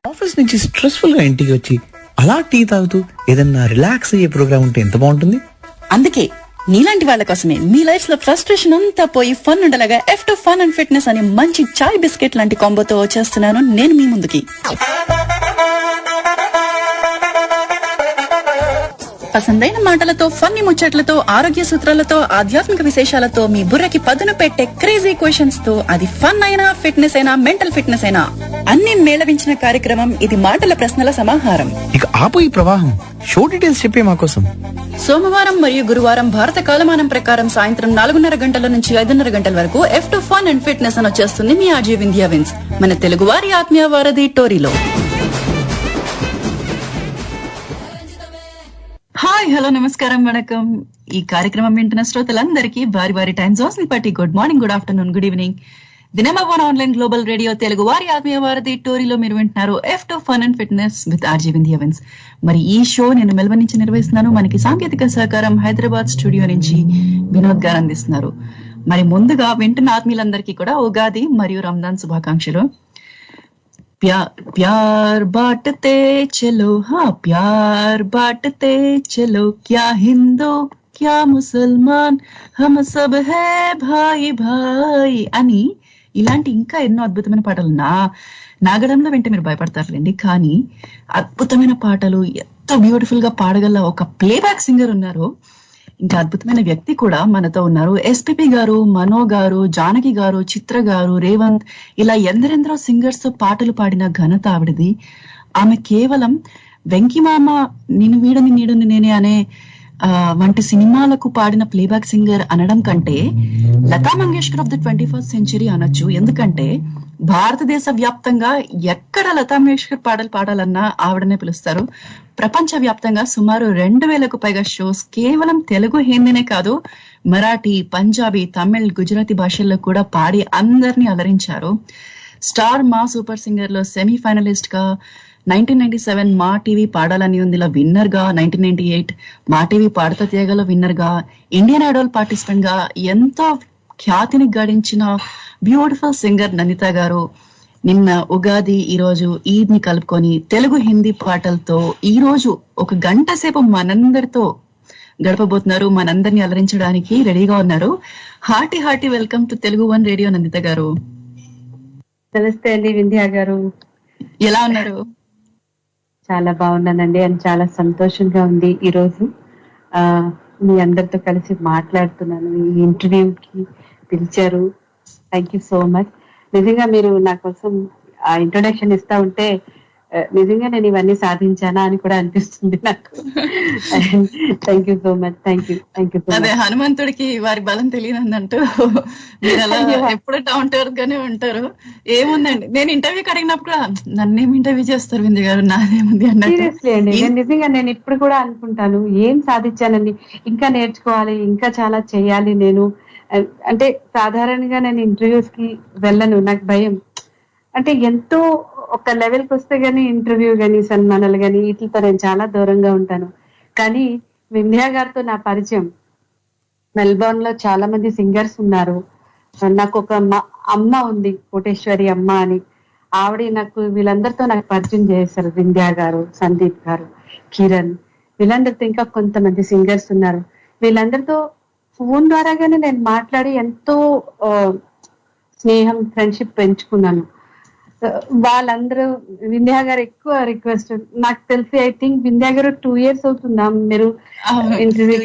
Office నుంచి stressful గా ఇంటికి వచ్చి అలా టీ తాగుతూ ఏదన్నా రిలాక్స్ అయ్యే ప్రోగ్రామ్ ఉంటే ఎంత బాగుంటుంది. అందుకే నీలాంటి వాళ్ళ కోసమే మీ లైఫ్ లో ఫ్రస్ట్రేషన్ అంతా పోయి ఫన్ ఉండలాగా F2 ఫన్ అండ్ ఫిట్నెస్ అనే మంచి చాయ్ బిస్కెట్ లాంటి కాంబోతో వచ్చేస్తున్నాను నేను మీ ముందుకి. పసందైన మాటలతో, ఫన్నీ ముచ్చట్లతో, ఆరోగ్య సూత్రాలతో, ఆధ్యాత్మిక విశేషాలతో మీ బుర్రకి పదును పెట్టే క్రేజీ క్వశ్చన్స్ తో, అది ఫన్ అయినా, ఫిట్నెస్ అయినా, మెంటల్ ఫిట్నెస్ అయినా అన్ని మేళవించిన కార్యక్రమం ఇది. మాటల ప్రశ్నల సమాహారం. ఇక ఆపు ఈ ప్రవాహం. షో డీటెయిల్స్ చెప్పే మా కోసం. సోమవారం మరియు గురువారం భారత కాలమానం ప్రకారం సాయంత్రం 4:30 గంటల నుంచి 5:30 గంటల వరకు F2 ఫన్ అండ్ ఫిట్నెస్ అని వచ్చేస్తుంది మీ ఆర్జే వింధ్యా విన్స్, మన తెలుగువారి ఆత్మీయ వారధి టోరీలో. హాయ్, హలో, నమస్కారం, వణకం. ఈ కార్యక్రమం వింటున్న శ్రోతలందరికీ వారి వారి టైం జోన్స్ ని బట్టి good morning, good afternoon, good evening. The number 1 online global radio Telugu వారి ఆత్మీయ వారధి టోరీలో మీరు వింటున్నారు F2 fun and fitness with RJ Vindhya విన్స్. మరి ఈ షో నేను మెల్బర్న్ నుంచి నిర్వహిస్తున్నాను. మనకి సాంకేతిక సహకారం హైదరాబాద్ స్టూడియో నుంచి వినోద్ గారు అందిస్తున్నారు. మరి ముందుగా వింటున్న ఆత్మీయులందరికీ కూడా ఉగాది మరియు రంజాన్ శుభాకాంక్షలు. प्यार बांटते चलो, हाँ प्यार बांटते चलो, क्या हिंदू क्या मुसलमान हम सब है भाई भाई అని ఇలాంటి ఇంకా ఎన్నో అద్భుతమైన పాటలు నాగడంలో వింటే మీరు భయపడతారులేండి. కానీ అద్భుతమైన పాటలు ఎంతో బ్యూటిఫుల్ గా పాడగల ఒక ప్లేబ్యాక్ సింగర్ ఉన్నారు. ఇంకా అద్భుతమైన వ్యక్తి కూడా మనతో ఉన్నారు. ఎస్పీపీ గారు, మనో గారు, జానకి గారు, చిత్ర గారు, రేవంత్, ఇలా ఎందరెందరో సింగర్స్ తో పాటలు పాడిన ఘనత ఆవిడది. ఆమె కేవలం వెంకిమామ, నిన్ను వీడని నీడని నేనే అనే వంటి సినిమాలకు పాడిన ప్లేబ్యాక్ సింగర్ అనడం కంటే Lata Mangeshkar of the 21st century అనొచ్చు. ఎందుకంటే భారతదేశ వ్యాప్తంగా ఎక్కడ లతా మంగేష్కర్ పాటలు పాడాలన్నా ఆవిడనే పిలుస్తారు. ప్రపంచ వ్యాప్తంగా సుమారు 2000కు పైగా షోస్ కేవలం తెలుగు, హిందీనే కాదు, మరాఠీ, పంజాబీ, తమిళ్, గుజరాతీ భాషల్లో కూడా పాడి అందరినీ అలరించారు. స్టార్ మా సూపర్ సింగర్ లో సెమీ ఫైనలిస్ట్ గా, 1997 మా టీవీ పాడాలని ఉందిలో విన్నర్ గా, 1998 మా టీవీ పాడత తీయగలో విన్నర్ గా, ఇండియన్ ఐడల్ పార్టిసిపెంట్ గా ఎంతో ఖ్యాతిని గడించిన బ్యూటిఫుల్ సింగర్ నందిత గారు నిన్న ఉగాది, ఈ రోజు ఈద్ ని కలుపుకొని తెలుగు, హిందీ పాటలతో ఈ రోజు ఒక గంట సేపు మనందరితో గడపబోతున్నారు. మనందరినీ అలరించడానికి రెడీగా ఉన్నారు. Hearty welcome to Telugu one radio Nanditha గారు. నమస్తే అండి వింధ్యా గారు, ఎలా ఉన్నారు? చాలా బాగున్నానండి. అండ్ చాలా సంతోషంగా ఉంది ఈ రోజు మీ అందరితో కలిసి మాట్లాడుతున్నాను. ఈ ఇంటర్వ్యూకి పిలిచారు, థ్యాంక్ యూ సో మచ్. నిజంగా మీరు నా కోసం ఆ ఇంట్రొడక్షన్ ఇస్తా ఉంటే నిజంగా నేను ఇవన్నీ సాధించానా అని కూడా అనిపిస్తుంది నాకు. Thank you so much. Thank you so much. అదే హనుమంతుడికి వారి బలం తెలియనందంటూ మీరు అలా ఎప్పుడు డౌన్ టు ఎర్త్ గానే ఉంటారు. ఏముందండి, నేను ఇంటర్వ్యూకి అడిగినప్పుడు కూడా నన్నేం ఇంటర్వ్యూ చేస్తారు వింధ్య గారు, నాదేముంది అన్నట్టు. సీరియస్లీ అండి, నిజంగా నేను ఇప్పుడు కూడా అనుకుంటాను ఏం సాధించానని, ఇంకా నేర్చుకోవాలి, ఇంకా చాలా చేయాలి నేను. అంటే సాధారణంగా నేను ఇంటర్వ్యూస్ కి వెళ్ళను, నాకు భయం. అంటే ఎంతో ఒక లెవెల్కి వస్తే గానీ ఇంటర్వ్యూ గానీ సన్మానాలు గానీ వీటితో నేను చాలా దూరంగా ఉంటాను. కానీ వింధ్యా గారితో నా పరిచయం, మెల్బోర్న్ లో చాలా మంది సింగర్స్ ఉన్నారు. నాకు ఒక అమ్మ ఉంది, కోటేశ్వరి అమ్మ అని, ఆవిడ నాకు వీళ్ళందరితో నాకు పరిచయం చేశారు. వింధ్యా గారు, సందీప్ గారు, కిరణ్, వీళ్ళందరితో ఇంకా కొంతమంది సింగర్స్ ఉన్నారు. వీళ్ళందరితో ఫోన్ ద్వారాగానే నేను మాట్లాడి ఎంతో స్నేహం, ఫ్రెండ్షిప్ పెంచుకున్నాను. వాళ్ళందరూ వింధ్యా గారు ఎక్కువ రిక్వెస్ట్, నాకు తెలిసి ఐ థింక్ వింధ్యా గారు 2 years అవుతుందా మీరు ఇంటర్వ్యూ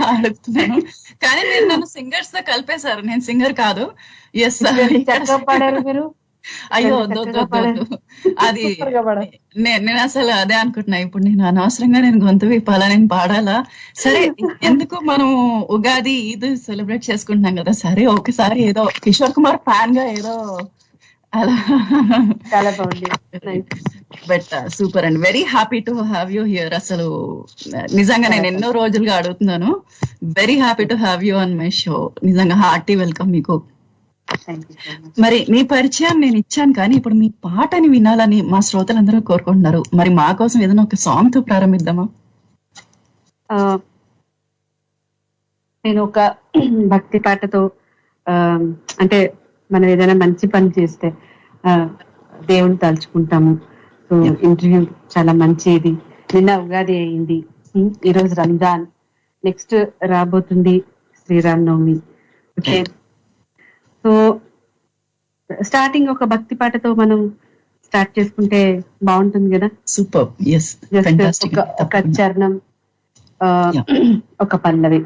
అడుగుతున్నాను. కానీ మీరు నన్ను సింగర్స్ తో కలిపేశారు, నేను సింగర్ కాదు. ఎస్, చక్కగా పాడారు మీరు. అయ్యో అది నేను అసలు అదే అనుకుంటున్నా. ఇప్పుడు నేను అనవసరంగా నేను గొంతు విప్పాలా, నేను పాడాలా? సరే, ఎందుకు మనం ఉగాది, ఈద్ సెలబ్రేట్ చేసుకుంటున్నాం కదా, సరే ఒకసారి ఏదో కిషోర్ కుమార్ ఫ్యాన్ గా ఏదో అలా. చాలా బాగుంది, but super and very happy to have you here. అసలు నిజంగా నేను ఎన్నో రోజులుగా అడుగుతున్నాను. Very happy to have you on my show. నిజంగా హార్టీ వెల్కమ్ మీకు. మరి మీ పరిచయం నేను ఇచ్చాను, కానీ ఇప్పుడు మీ పాటని వినాలని మా శ్రోతలందరూ కోరుకుంటున్నారు. మరి మా కోసం ఏదైనా ఒక సాంగ్ తో ప్రారంభిద్దామా? నేను ఒక భక్తి పాటతో, అంటే మనం ఏదైనా మంచి పని చేస్తే దేవుని తలుచుకుంటాము. సో ఇంటర్వ్యూ చాలా మంచిది. నిన్న ఉగాది అయింది, ఈరోజు రంజాన్, నెక్స్ట్ రాబోతుంది శ్రీరామనవమి. ఓకే, సో స్టార్టింగ్ ఒక భక్తి పాటతో మనం స్టార్ట్ చేసుకుంటే బాగుంటుంది కదా. సూపర్. జస్ట్ ఒక చరణం, ఒక పల్లవి.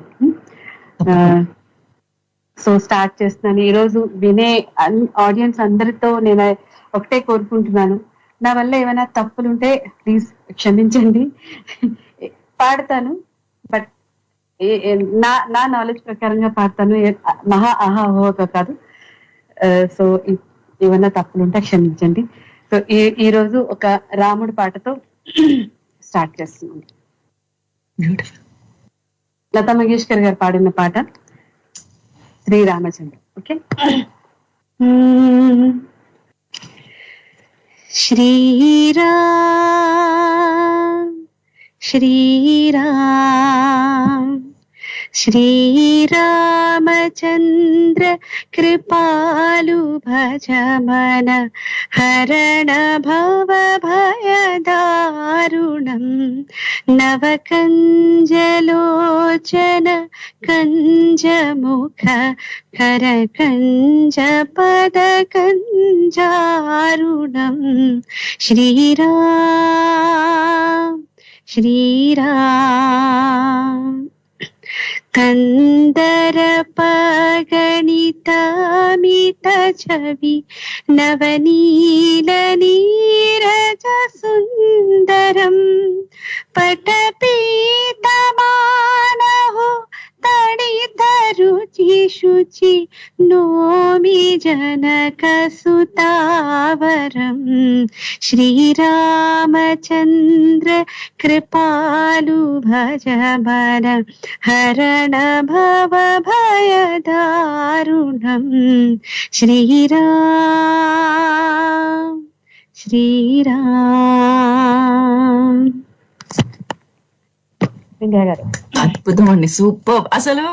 సో స్టార్ట్ చేస్తున్నాను. ఈరోజు వినే ఆడియన్స్ అందరితో నేను ఒకటే కోరుకుంటున్నాను, నా వల్ల ఏమైనా తప్పులుంటే ప్లీజ్ క్షమించండి. పాడతాను, బట్ నా నాలెడ్జ్ ప్రకారంగా పాడతాను, మహా ఆహాహోగా కాదు. సో ఏమైనా తప్పులుంటే క్షమించండి. సో ఈ రోజు ఒక రాముడి పాటతో స్టార్ట్ చేస్తున్నాను. లతా మంగేష్కర్ గారు పాడిన పాట శ్రీరామచంద్ర. ఓకే. శ్రీరామ్ శ్రీరామ్ శ్రీరామచంద్ర కృపాలు భజమన హరణ భవ భయదారుణం నవకంజలోచన కంజముఖ కర కంజ పద కంజారుణం శ్రీరామ్ శ్రీరామ్ కందర పగణితమిత ఛవి నవనీల నీరజ సుందరం పటపీతమానహో తడిత రుచి శుచి నోమి జనక సుతావరం శ్రీరామచంద్ర కృపాలు భజమన హరణ భవ భయదారుణం శ్రీరామ్ శ్రీరామ్. అద్భుతం అండి, సూపర్. అసలు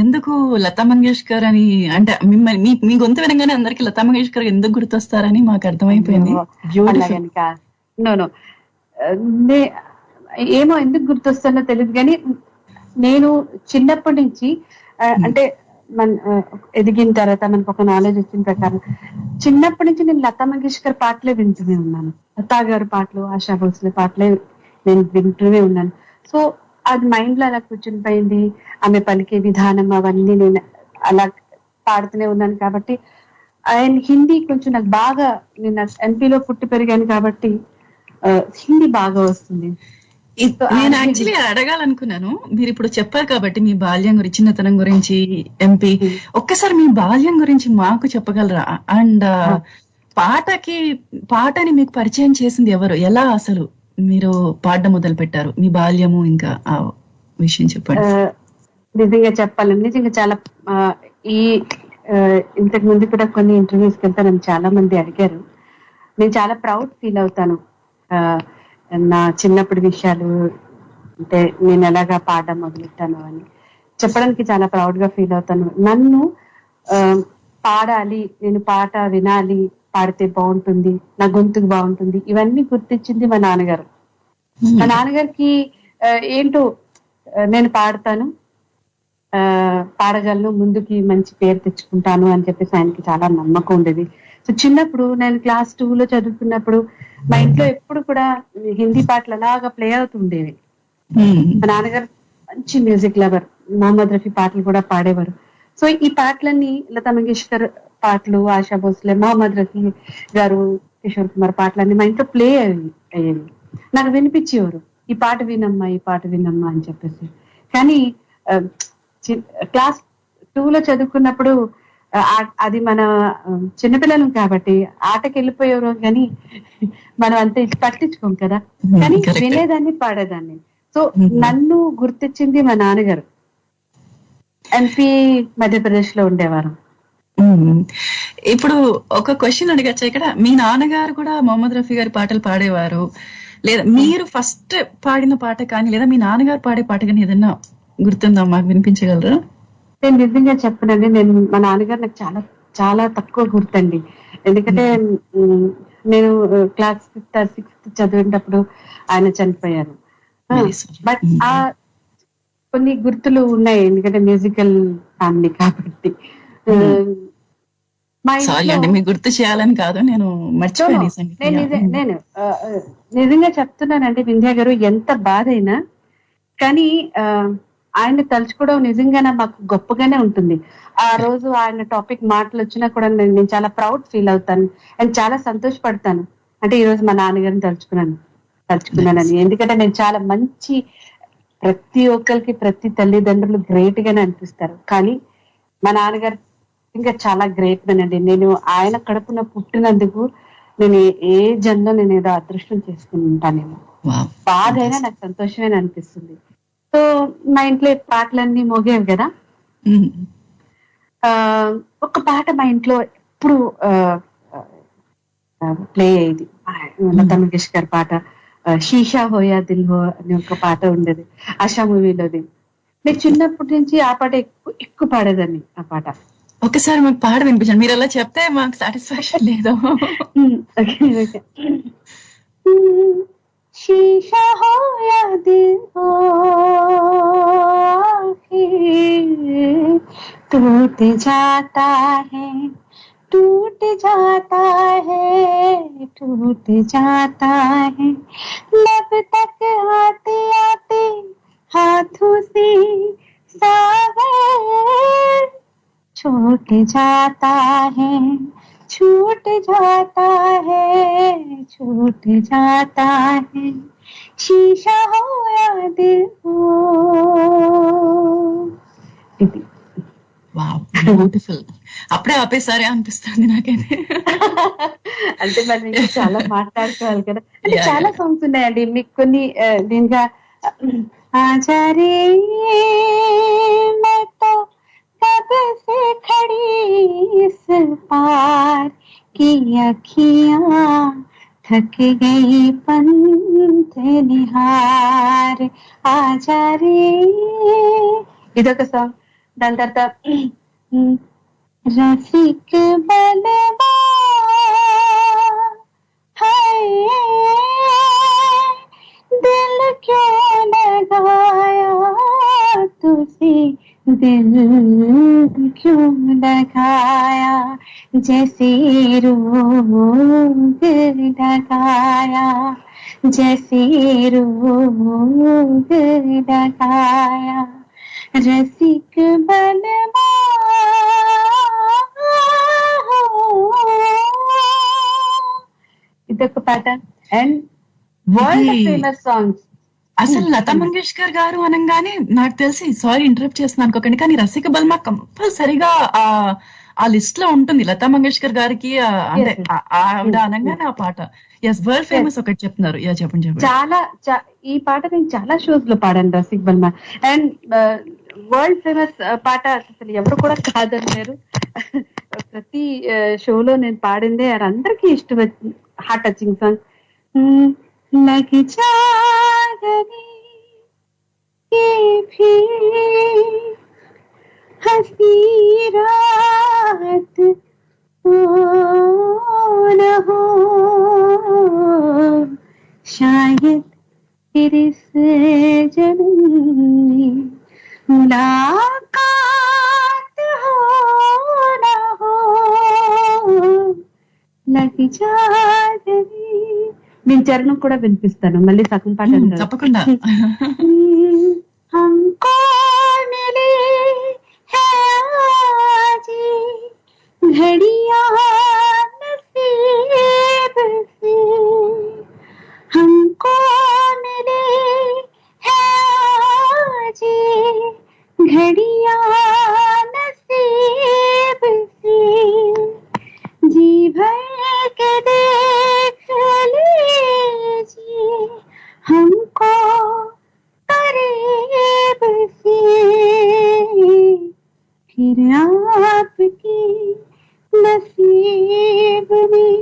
ఎందుకు లతా మంగేష్కర్ అని అంటే మిమ్మల్ని మీ గొంతు వినగానే అందరికి లతా మంగేష్కర్ ఎందుకు గుర్తొస్తారని మాకు అర్థమైపోయింది. ఏమో ఎందుకు గుర్తొస్తానో తెలియదు, కానీ నేను చిన్నప్పటి నుంచి అంటే మన ఎదిగిన తర్వాత మనకు ఒక నాలెడ్జ్ వచ్చిన ప్రకారం చిన్నప్పటి నుంచి నేను లతా మంగేష్కర్ పాటలే వింటూనే ఉన్నాను. లతా గారి పాటలు, ఆశా భోస్లే పాటలే నేను వింటూనే ఉన్నాను. సో అది మైండ్ లో అలా కూర్చుని పోయింది. ఆమె పలికే విధానం అవన్నీ నేను అలా పాడుతూనే ఉన్నాను. కాబట్టి ఆయన హిందీ కొంచెం నాకు బాగా, నేను ఎంపీలో పుట్టి పెరిగాను కాబట్టి హిందీ బాగా వస్తుంది. నేను యాక్చువల్లీ అడగాలనుకున్నాను, మీరు ఇప్పుడు చెప్పారు కాబట్టి మీ బాల్యం గురించి, చిన్నతనం గురించి, ఎంపీ, ఒక్కసారి మీ బాల్యం గురించి మాకు చెప్పగలరా? అండ్ పాటని మీకు పరిచయం చేసింది ఎవరు, ఎలా అసలు మీరు పాడడం మొదలు పెట్టారు, మీ బాల్యము ఇంకా ఆ విషయం చెప్పండి. నిజంగా చెప్పాలండి, నిజంగా చాలా ఇంతకు ముందు కూడా కొన్ని ఇంటర్వ్యూస్కి వెళ్తే నన్ను చాలా మంది అడిగారు. నేను చాలా ప్రౌడ్ ఫీల్ అవుతాను నా చిన్నప్పటి విషయాలు, అంటే నేను ఎలాగా పాడడం మొదలెట్టాను అని చెప్పడానికి చాలా ప్రౌడ్ గా ఫీల్ అవుతాను. నన్ను పాడాలి, నేను పాట వినాలి, పాడితే బాగుంటుంది, నా గొంతుకు బాగుంటుంది, ఇవన్నీ గుర్తించింది మా నాన్నగారు. మా నాన్నగారికి ఏంటో నేను పాడతాను, పాడగలను, ముందుకి మంచి పేరు తెచ్చుకుంటాను అని చెప్పేసి ఆయనకి చాలా నమ్మకం ఉండేది. సో చిన్నప్పుడు నేను క్లాస్ 2లో చదువుతున్నప్పుడు మా ఇంట్లో ఎప్పుడు కూడా హిందీ పాటలు అలాగా ప్లే అవుతుండేవి. మా నాన్నగారు మంచి మ్యూజిక్ లవర్, మహమ్మద్ రఫీ పాటలు కూడా పాడేవారు. సో ఈ పాటలన్నీ లతా మంగేష్కర్ పాటలు, ఆశా భోస్లే, మహమ్మద్ రఫీ గారు, కిషోర్ కుమార్ పాటలన్నీ మా ఇంట్లో ప్లే అయ్యేవి. నాకు వినిపించేవారు, ఈ పాట వినమ్మా, ఈ పాట వినమ్మా అని చెప్పేసి. కానీ క్లాస్ 2లో చదువుకున్నప్పుడు అది మన చిన్నపిల్లలం కాబట్టి ఆటకి వెళ్ళిపోయేవారు, కానీ మనం అంతే పట్టించుకోం కదా. కానీ వినేదాన్ని, పాడేదాన్ని. సో నన్ను గుర్తించింది మా నాన్నగారు. ఎంపీ మధ్యప్రదేశ్ లో ఉండేవారు. ఇప్పుడు ఒక క్వశ్చన్ అడగచ్చా ఇక్కడ? మీ నాన్నగారు కూడా మొహమ్మద్ రఫీ గారి పాటలు పాడేవారు, లేదా మీరు ఫస్ట్ పాడిన పాట కానీ, లేదా మీ నాన్నగారు పాడే పాట కానీ ఏదన్నా గుర్తుందా, మాకు వినిపించగలరా? నేను నిజంగా చెప్పనండి, నేను మా నాన్నగారు నాకు చాలా చాలా తక్కువ గుర్తండి. ఎందుకంటే నేను క్లాస్ 5th or 6th చదివేటప్పుడు ఆయన చనిపోయారు. బట్ ఆ కొన్ని గుర్తులు ఉన్నాయి, ఎందుకంటే మ్యూజికల్ ఫ్యామిలీ కాబట్టి. సారీ అండి, మీకు గుర్తు చేయాలని కాదు, నేను నేను నిజంగా చెప్తున్నానండి వింధ్య గారు, ఎంత బాధ అయినా కానీ ఆయన తలుచుకోవడం నిజంగా మాకు గొప్పగానే ఉంటుంది. ఆ రోజు ఆయన టాపిక్ మాటలు వచ్చినా కూడా నేను చాలా ప్రౌడ్ ఫీల్ అవుతాను అండ్ చాలా సంతోషపడతాను. అంటే ఈ రోజు మా నాన్నగారిని తలుచుకున్నానని. ఎందుకంటే నేను చాలా మంచి, ప్రతి ఒక్కరికి ప్రతి తల్లిదండ్రులు గ్రేట్ గానే అనిపిస్తారు, కానీ మా నాన్నగారు ఇంకా చాలా గ్రేట్ అండి. నేను ఆయన కడుపున పుట్టినందుకు నేను ఏ జన్మలో నేను ఏదో అదృష్టం చేసుకుని ఉంటానేమో. బాధ అయినా నాకు సంతోషమైన అనిపిస్తుంది. సో మా ఇంట్లో పాటలన్నీ మోగేవి కదా. ఒక పాట మా ఇంట్లో ఎప్పుడు ప్లే అయ్యేది, లతా మంగేష్కర్ పాట, షీషా హోయా దిల్ హో అని ఒక పాట ఉండేది ఆశా మూవీలోది. నేను చిన్నప్పటి నుంచి ఆ పాట ఎక్కువ పాడేదాన్ని. ఆ పాట ఒకసారి మీకు పాట వినిపించండి, మీరు అలా చెప్తే మాకు సాటిస్ఫాక్షన్ లేదు. शीशा हो या दिल हो टूट जाता है, टूट जाता है, टूट जाता है, लब तक आते आते हाथों से सागर छूट जाता है, छूट जाता है, छूट जाता है, शीशा हो या दिल हो. బ్యూటిఫుల్. అప్పుడే ఆపేసారే అనిపిస్తుంది నాకైతే. అంటే మరి చాలా మాట్లాడుకోవాలి కదా. అంటే చాలా సాంగ్స్ ఉన్నాయండి మీకు కొన్ని దీనిగా ఆచారే कब से खड़ी इस पार की अखियां थक गई पंथ निहार आजा रे. ఇదొక సాంగ్. దాని తర్వాత रसिक बलवा हाय दिल क्यों लगाया तुझे, दिल क्यों लगाया जैसे रोग लगाया, जैसे रोग लगाया रसिक बनवा. ఇదొక pattern. And world famous songs అసలు లతా మంగేష్కర్ గారు అనగానే నాకు తెలిసి, సారీ ఇంటరప్ట్ చేస్తున్నాను అనుకోకండి, కానీ రసిక బల్మా కంపల్సరిగా ఆ లిస్ట్ లో ఉంటుంది. లతా మంగేష్కర్ గారికి అంటే ఆవిడ అనగానే ఆ పాట వరల్డ్ ఫేమస్ ఒకటి చెప్తున్నారు. చెప్పండి. చాలా ఈ పాట నేను చాలా షోస్ లో పాడాను రసిక బల్మా. అండ్ వరల్డ్ ఫేమస్ పాట అసలు ఎవరు కూడా కాదన్నారు. ప్రతి షోలో నేను పాడిందే, అందరికీ ఇష్టం, హార్ట్ టచింగ్ సాంగ్. लग जागनी ये भी हंसी रात हो न हो, शायद फिर इस जन्म में मुलाकात हो न हो. लग जागनी. నేను చరణం కూడా వినిపిస్తాను, మళ్ళీ సగం పాట తప్పకుండా. हमको मिले हैं आज घड़ियां नसीब से, हमको मिले हैं आज घड़ियां नसीब से, जी भर के देख लीजिए हमको करीब से, फिर आपकी नसीब में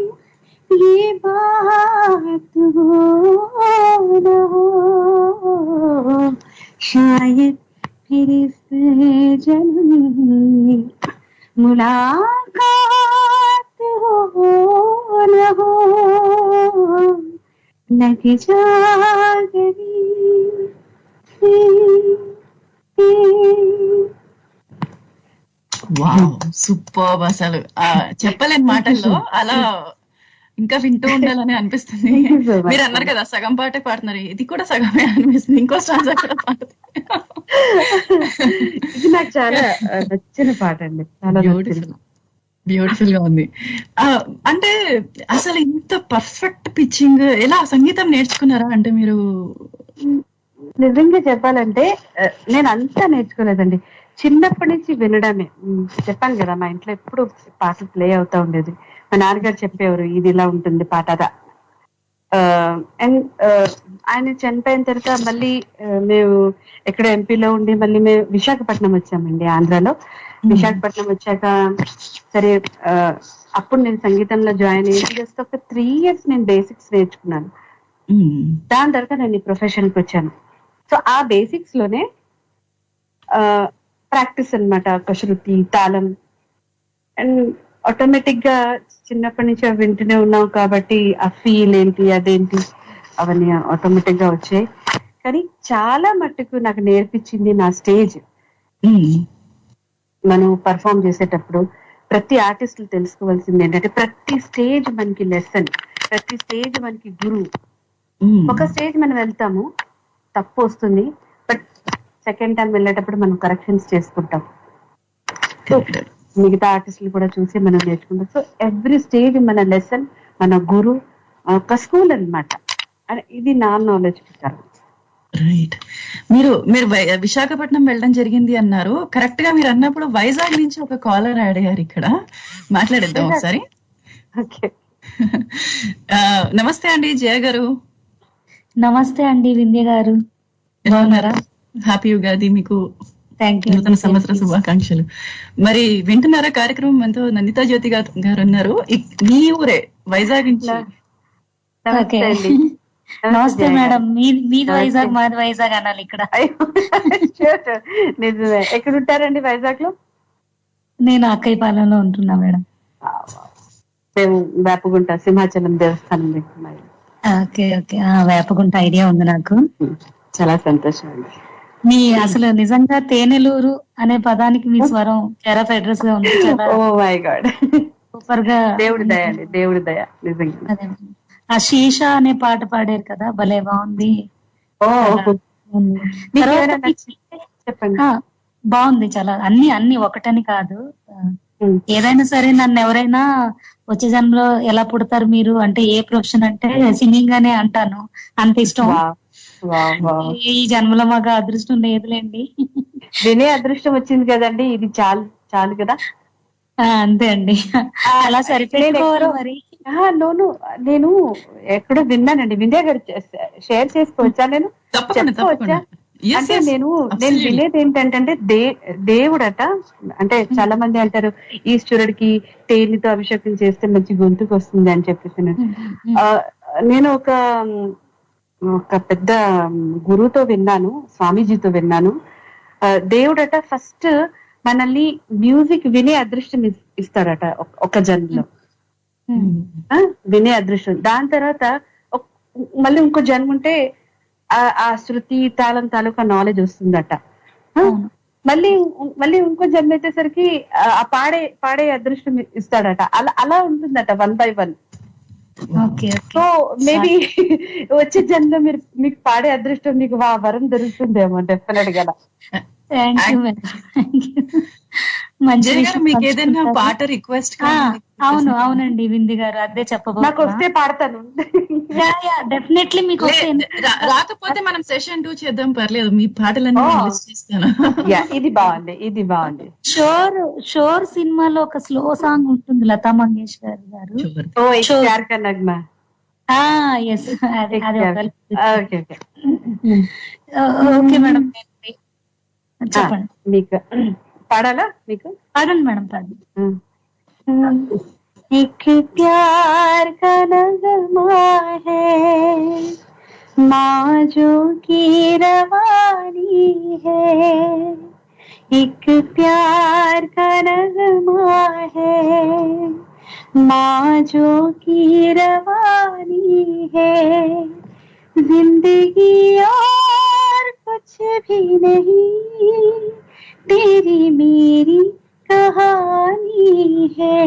ये बात हो न हो, शायद फिर इस जन्म में मुलाकात हो न हो. లగి జాగరి వావ్, సూపర్ అసలు చెప్పలేని మాటల్లో అలా ఇంకా వింటూ ఉండాలని అనిపిస్తుంది. Thank you so much. మీరు అన్నారు కదా సగం పాటే పాడుతున్నారు, ఇది కూడా సగమే అనిపిస్తుంది, ఇంకో స్టాన్స్ కూడా పాడుతుంది. ఇది నాకు చాలా నచ్చిన పాట అండి, చాలా బ్యూటిఫుల్ బ్యూటిఫుల్ గా ఉంది. అంటే అసలు ఇంత పర్ఫెక్ట్ పిచ్చింగ్ ఎలా సంగీతం నేర్చుకున్నారా? అంటే మీరు నిజంగా చెప్పాలంటే నేను అంతా నేర్చుకోలేదండి, చిన్నప్పటి నుంచి వినడమే. చెప్పాను కదా, మా ఇంట్లో ఎప్పుడు పాటలు ప్లే అవుతా ఉండేది. మా నాన్నగారు చెప్పేవారు, ఇది ఇలా ఉంటుంది పాట అదా. అండ్ ఆయన చనిపోయిన తర్వాత మళ్ళీ మేము ఎక్కడ ఎంపీలో ఉండి మళ్ళీ మేము విశాఖపట్నం వచ్చామండి, ఆంధ్రాలో. విశాఖపట్నం వచ్చాక సరే అప్పుడు నేను సంగీతంలో జాయిన్ అయ్యి జస్ట్ ఒక 3 years నేను బేసిక్స్ నేర్చుకున్నాను. దాని తర్వాత నేను ఈ ప్రొఫెషన్ కి వచ్చాను. సో ఆ బేసిక్స్ లోనే ప్రాక్టీస్ అన్నమాట, ఒక శృతి తాళం. అండ్ ఆటోమేటిక్ గా చిన్నప్పటి నుంచి అవి వింటూనే ఉన్నాం కాబట్టి ఆ ఫీల్ ఏంటి అదేంటి అవన్నీ ఆటోమేటిక్ గా వచ్చాయి. కానీ చాలా మట్టుకు నాకు నేర్పించింది నా స్టేజ్. మనం పర్ఫామ్ చేసేటప్పుడు ప్రతి ఆర్టిస్టులు తెలుసుకోవాల్సింది ఏంటంటే ప్రతి స్టేజ్ మనకి లెసన్, ప్రతి స్టేజ్ మనకి గురువు. ఒక స్టేజ్ మనం వెళ్తాము, తప్పు వస్తుంది, బట్ సెకండ్ టైం వెళ్ళేటప్పుడు మనం కరెక్షన్స్ చేసుకుంటాం. సో మిగతా ఆర్టిస్టులు కూడా చూసి మనం నేర్చుకుంటాం. సో ఎవ్రీ స్టేజ్ మన లెసన్, మన గురు, ఒక స్కూల్ అనమాట. ఇది నా నాలెడ్జ్ ప్రకారం. రైట్. మీరు మీరు విశాఖపట్నం వెళ్ళడం జరిగింది అన్నారు. కరెక్ట్ గా మీరు అన్నప్పుడు వైజాగ్ నుంచి ఒక కాలర్ యాడ్ అయ్యారు, ఇక్కడ మాట్లాడేద్దాం ఒకసారి. ఓకే, నమస్తే అండి జయ గారు. నమస్తే అండి వింధ్య గారు, ఎలా ఉన్నారా? హ్యాపీ ఉగాది మీకు, నూతన సంవత్సర శుభాకాంక్షలు. మరి వింటున్నారా కార్యక్రమం? ఎంతో నందితా జ్యోతి గారు ఉన్నారు, మీ ఊరే వైజాగ్ నుంచి. నమస్తే మేడం. మీది వైజాగ్, మాది వైజాగ్ అనాలి ఇక్కడ. నిజమే. ఎక్కడ ఉంటారండి వైజాగ్ లో? నేను అక్కయ్యపాలెంలో ఉంటున్నా మేడం. మేము వేపగుంట సింహాచలం దేవస్థానం దగ్గర. ఓకే ఓకే, వేపగుంట ఐడియా ఉంది నాకు. చాలా సంతోషం అండి. మీ అసలు నిజంగా తేనెలూరు అనే పదానికి మీ స్వరం చెరఫ్ అడ్రస్ గా ఉంది. ఓ మై గాడ్, సూపర్ గా. దేవుడి దయ అండి, దేవుడి దయ నిజంగా. అదే, ఆ శీషా అనే పాట పాడారు కదా, భలే బాగుంది. చెప్పండి. బాగుంది చాలా. అన్ని ఒకటని కాదు, ఏదైనా సరే నన్ను ఎవరైనా వచ్చే జన్మలో ఎలా పుడతారు మీరు అంటే ఏ ప్రొఫెషన్ అంటే సింగింగ్ గానే అంటాను, అంత ఇష్టం. ఈ జన్మలో మాకు అదృష్టం లేదులేండి. వినే అదృష్టం వచ్చింది కదండి, ఇది చాలు చాలు కదా. అంతే అండి, అలా సరిపెట్టుకోవాలి మరి. నేను ఎక్కడో విన్నానండి, వింధ్య గారు షేర్ చేసుకోవచ్చా? నేను చెప్పవచ్చా? అంటే నేను వినేది ఏంటంటే దేవుడట, అంటే చాలా మంది అంటారు ఈశ్వరుడికి తేనెతో అభిషేకం చేస్తే మంచి గొంతుకు వస్తుంది అని చెప్పేసి. నేను ఒక పెద్ద గురువుతో విన్నాను, స్వామీజీతో విన్నాను. దేవుడట ఫస్ట్ మనల్ని మ్యూజిక్ వినే అదృష్టం ఇస్తాడట ఒక జన్మలో, వినే అదృష్టం. దాని తర్వాత మళ్ళీ ఇంకో జన్మ ఉంటే ఆ శృతి తాళం తాలూకా నాలెడ్జ్ వస్తుందట. మళ్ళీ మళ్ళీ ఇంకో జన్మ వచ్చేసరికి ఆ పాడే అదృష్టం ఇస్తాడట. అలా ఉంటుందట 1 by 1. సో మేబీ వచ్చే జన్మలో మీకు పాడే అదృష్టం, మీకు వరం దొరుకుతుందేమో డెఫినెట్ గా. మీకు ఏదైనా పాట రిక్వెస్ట్? అవునండి వింధ్య గారు, అదే చెప్పబోతున్నా. నాకు వస్తే పాడతాను. డెఫినెట్లీ మీకు రాకపోతే మనం సెషన్ 2 చేద్దాం, పర్లేదు. మీ పాటలన్నీ లిస్ట్ చేస్తాను. ఇది బాగుంది. షోర్ సినిమాలో ఒక స్లో సాంగ్ ఉంటుంది, లతా మంగేష్కర్ గారు. ఓకే మేడం, చెప్పండి. మీకు పాడాలా? మీకు పాడండి మేడం, పాడండి. एक प्यार का नगमा है, मौजों की रवानी है. एक प्यार का नगमा है, मौजों की रवानी है, जिंदगी और कुछ भी नहीं, तेरी मेरी कहानी है,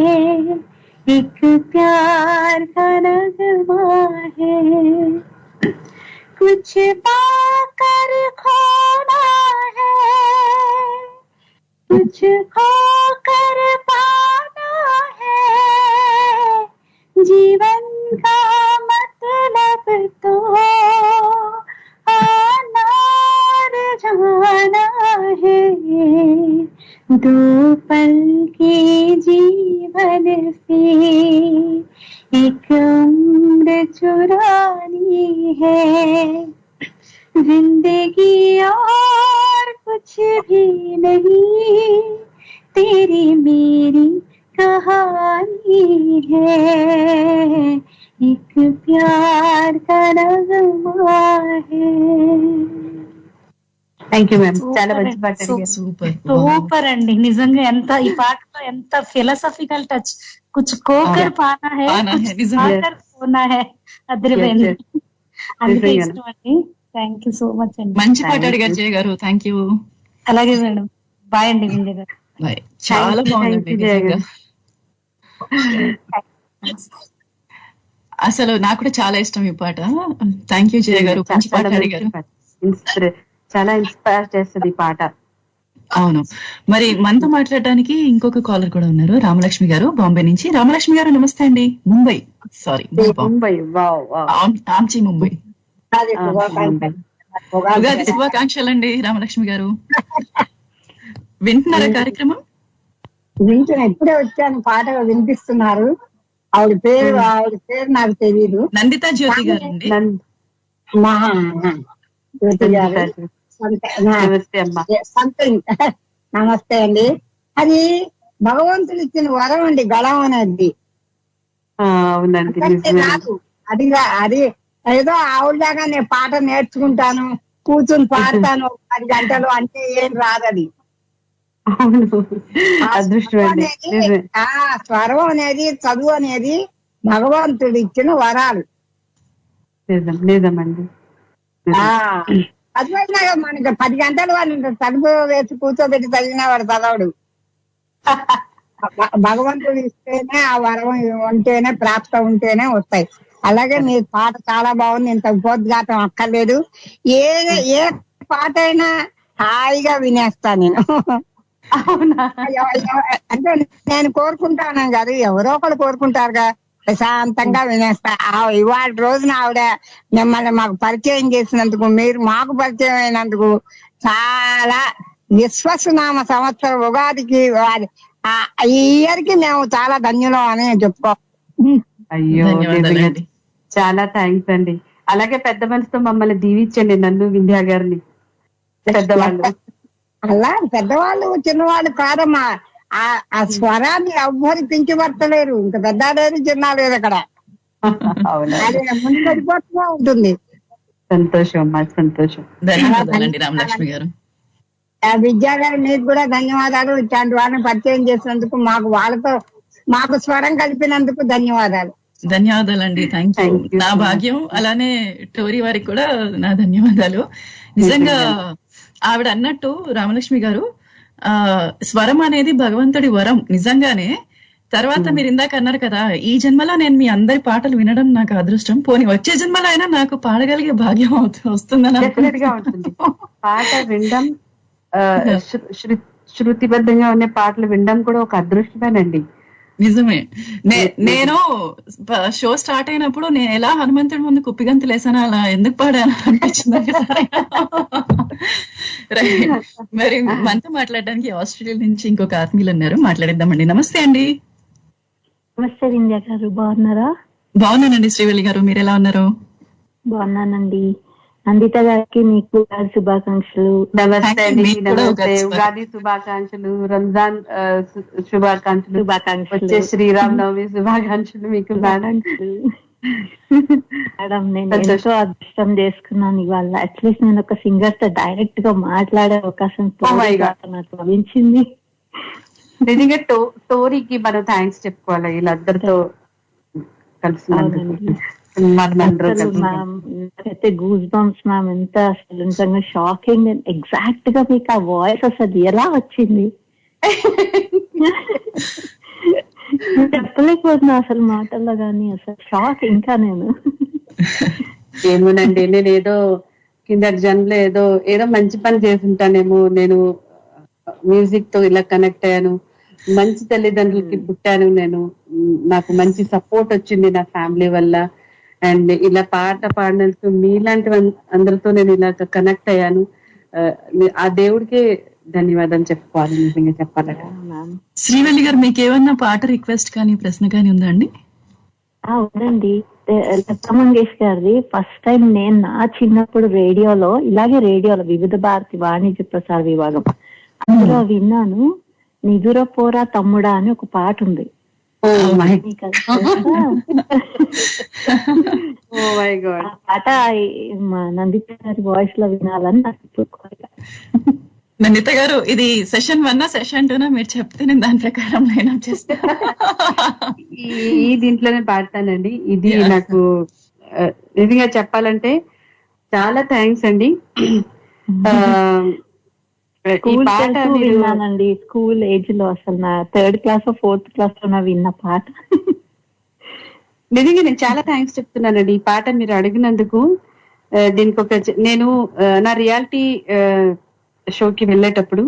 एक प्यार का नगमा है, कुछ पाकर खोना है, कुछ खोकर पाना है, जीवन का मतलब तो आना और जाना है, दो पल के जीवन से एक उम्र चुरानी है, जिंदगी और कुछ भी नहीं, तेरी मेरी कहानी है, एक प्यार का नगमा है. థ్యాంక్ యూ మ్యామ్, చాలా మంచి పాట అడిగారు. సూపర్ సూపర్ అండి. నిజంగా ఎంత ఈ పాటలో ఎంత ఫిలాసఫికల్ టచ్. కుచ్ కోకర్ పానా హై, పాకర్ పోనా హై. అదిరిపోయింది. అందుకే ఇష్టం అండి. థ్యాంక్ యూ సో మచ్ అండి. మంచి పాట అడిగారు జయ గారు. Thank you. అలాగే మేడం. బాయ్ అండి వింజయ్ గారు. బాయ్. చాలా బాగుంది జయ గారు. అసలు నాకు కూడా చాలా ఇష్టం ఈ పాట. థ్యాంక్ యూ జయ గారు, మంచి పాట అడిగారు. చాలా ఇన్స్పైర్ చేస్తుంది ఈ పాట. అవును. మరి మనతో మాట్లాడడానికి ఇంకొక కాలర్ కూడా ఉన్నారు, రామలక్ష్మి గారు బాంబే నుంచి. రామలక్ష్మి గారు నమస్తే అండి. ముంబై, సారీ ముంబై. ఆమ్చి ముంబై. ఉగాది శుభాకాంక్షలు అండి రామలక్ష్మి గారు. వింటున్నారా కార్యక్రమం? వింటున్నా, ఇప్పుడే వచ్చాను. పాట వినిపిస్తున్నారు. ఆవిడ పేరు నాకు తెలియదు. నందితా జ్యోతి గారు అండి. జ్యోతి గారు. నమస్తే అండి. అది భగవంతుడు ఇచ్చిన వరం అండి, గళం అనేది. అవునండి. నాకు అది ఏదో ఆవిడలాగా నేను పాట నేర్చుకుంటాను, కూర్చుని పాడతాను 10 గంటలు అంటే ఏం రాదది. స్వరం అనేది, చదువు అనేది భగవంతుడు ఇచ్చిన వరాలు. నిజమండి. చదువైనా మనకి 10 గంటలు వాడు తలుపు వేసి కూర్చోబెట్టి చదివినా వాడు చదవడు. భగవంతుడు ఇస్తేనే ఆ వరం ఉంటేనే, ప్రాప్తం ఉంటేనే వస్తాయి. అలాగే మీ పాట చాలా బాగుంది. ఇంత ఉపోద్ఘాతం అక్కర్లేదు. ఏ పాట అయినా హాయిగా వినేస్తా నేను. అంటే నేను కోరుకుంటాను కాదు, ఎవరో ఒకరు కోరుకుంటారుగా, ప్రశాంతంగా వినేస్తా. ఇవాళ రోజున ఆవిడ మిమ్మల్ని మాకు పరిచయం చేసినందుకు, మీరు మాకు పరిచయం అయినందుకు చాలా విశ్వసునామ సంవత్సరం ఉగాదికి ఈ ఇయర్ కి మేము చాలా ధన్యులం అని చెప్పుకో. అయ్యో చాలా థ్యాంక్స్ అండి. అలాగే పెద్ద మనసుతో మమ్మల్ని దీవించండి, నన్ను వింధ్యా గారిని. పెద్దవాళ్ళు అలా పెద్దవాళ్ళు చిన్నవాళ్ళు కాదమ్మా, ఆ స్వరాన్ని ఎవ్వరు కించపరచలేరు. ఇంకా పెద్ద లేదు చిన్న లేదు అక్కడ. అది ముందు పడిపోతూనే ఉంటుంది. సంతోషం అమ్మా, సంతోషం. ధన్యవాదాలండి రామలక్ష్మి గారు. విద్యా గారు మీకు కూడా ధన్యవాదాలు. ఇట్లాంటి వాళ్ళని పరిచయం చేసినందుకు, మాకు స్వరం కలిపినందుకు ధన్యవాదాలు. ధన్యవాదాలండి. Thank you. నా భాగ్యం. అలానే టోరీ వారికి కూడా నా ధన్యవాదాలు. నిజంగా ఆవిడ అన్నట్టు రామలక్ష్మి గారు, స్వరం అనేది భగవంతుడి వరం నిజంగానే. తర్వాత మీరు ఇందాక అన్నారు కదా, ఈ జన్మలో నేను మీ అందరి పాటలు వినడం నాకు అదృష్టం, పోనీ వచ్చే జన్మలో అయినా నాకు పాడగలిగే భాగ్యం వస్తుందని. పాట వినడం, శృతిబద్ధంగా ఉన్న పాటలు వినడం కూడా ఒక అదృష్టమేనండి. నిజమే. నేను షో స్టార్ట్ అయినప్పుడు నేను ఎలా హనుమంతుడి ముందు కుప్పిగంతులు వేసాను, అలా ఎందుకు పాడాను అనిపించింది. మరి మనతో మాట్లాడడానికి ఆస్ట్రేలియా నుంచి ఇంకొక ఆత్మీయులు ఉన్నారు, మాట్లాడిద్దామండి. నమస్తే అండి. నమస్తే వింధ్య గారు, బాగున్నారా? బాగున్నానండి. శ్రీవల్లి గారు, మీరు ఎలా ఉన్నారు? బాగున్నానండి. నందిత గారికి మీకు శుభాకాంక్షలు. నమస్తే అండి. నమస్తే. ఉగాది శుభాకాంక్షలు, రంజాన్ శుభాకాంక్షలు, వచ్చే శ్రీరామ్ నవమి శుభాకాంక్షలు మీకు. మేడం నేను ఎంతో అదృష్టం చేసుకున్నాను ఇవాళ. అట్లీస్ట్ నేను ఒక సింగర్ తో డైరెక్ట్ గా మాట్లాడే అవకాశం నాకు లభించింది. నిజంగా టోరీకి మనం థ్యాంక్స్ చెప్పుకోవాలి, వీళ్ళందరితో కలిసి. అసలు మ్యామ్ నాకైతే గూస్ బంప్స్ మ్యామ్, ఎంత అసలు నిజంగా షాకింగ్. ఎగ్జాక్ట్ గా మీకు ఆ వాయిస్ అసలు ఎలా వచ్చింది చెప్పలేకపోతున్నా అసలు మాటల్లో గానీ. అసలు షాక్ ఇంకా నేను. ఏమోనండి, నేను ఏదో కిందటి జన్మలో ఏదో మంచి పని చేస్తుంటానేమో. నేను మ్యూజిక్ తో ఇలా కనెక్ట్ అయ్యాను, మంచి తల్లిదండ్రులకి పుట్టాను నేను, నాకు మంచి సపోర్ట్ వచ్చింది నా ఫ్యామిలీ వల్ల. అండ్ ఇలా పాట పాడినందుకు మీలాంటి అందరితో నేను ఇలా కనెక్ట్ అయ్యాను. ఆ దేవుడికి ధన్యవాదాలు చెప్పుకోవాలి నిజంగా చెప్పాలట. శ్రీవల్లి గారు, మీకు ఏమన్నా పాట రిక్వెస్ట్ కానీ ప్రశ్న కానీ ఉందా అండి? ఉందండి. లతా మంగేష్ గారిది ఫస్ట్ టైం నేను నా చిన్నప్పుడు రేడియోలో, ఇలాగే రేడియోలో వివిధ భారతి వాణిజ్య ప్రసార విభాగం అందులో విన్నాను. నిదుర పోరా తమ్ముడా అని ఒక పాట ఉంది. పాట మా నందిత గారి వాయిస్ లో వినాలని నాకు ఇప్పుడు కోరిక. నందిత గారు, ఇది సెషన్ 1 సెషన్ 2 మీరు చెప్తే నేను దాని ప్రకారం లైన్ చేస్తా. ఈ దీంట్లోనే పాడతానండి. ఇది నాకు నిజంగా చెప్పాలంటే చాలా థ్యాంక్స్ అండి. విన్నానండి స్కూల్ ఏజ్ లో, అసలు నా 3rd క్లాస్ 4th క్లాస్ లో నా విన్న పాట. నిజంగా నేను చాలా థ్యాంక్స్ చెప్తున్నానండి ఈ పాట మీరు అడిగినందుకు. దీనికి నేను నా రియాలిటీ షోకి వెళ్ళేటప్పుడు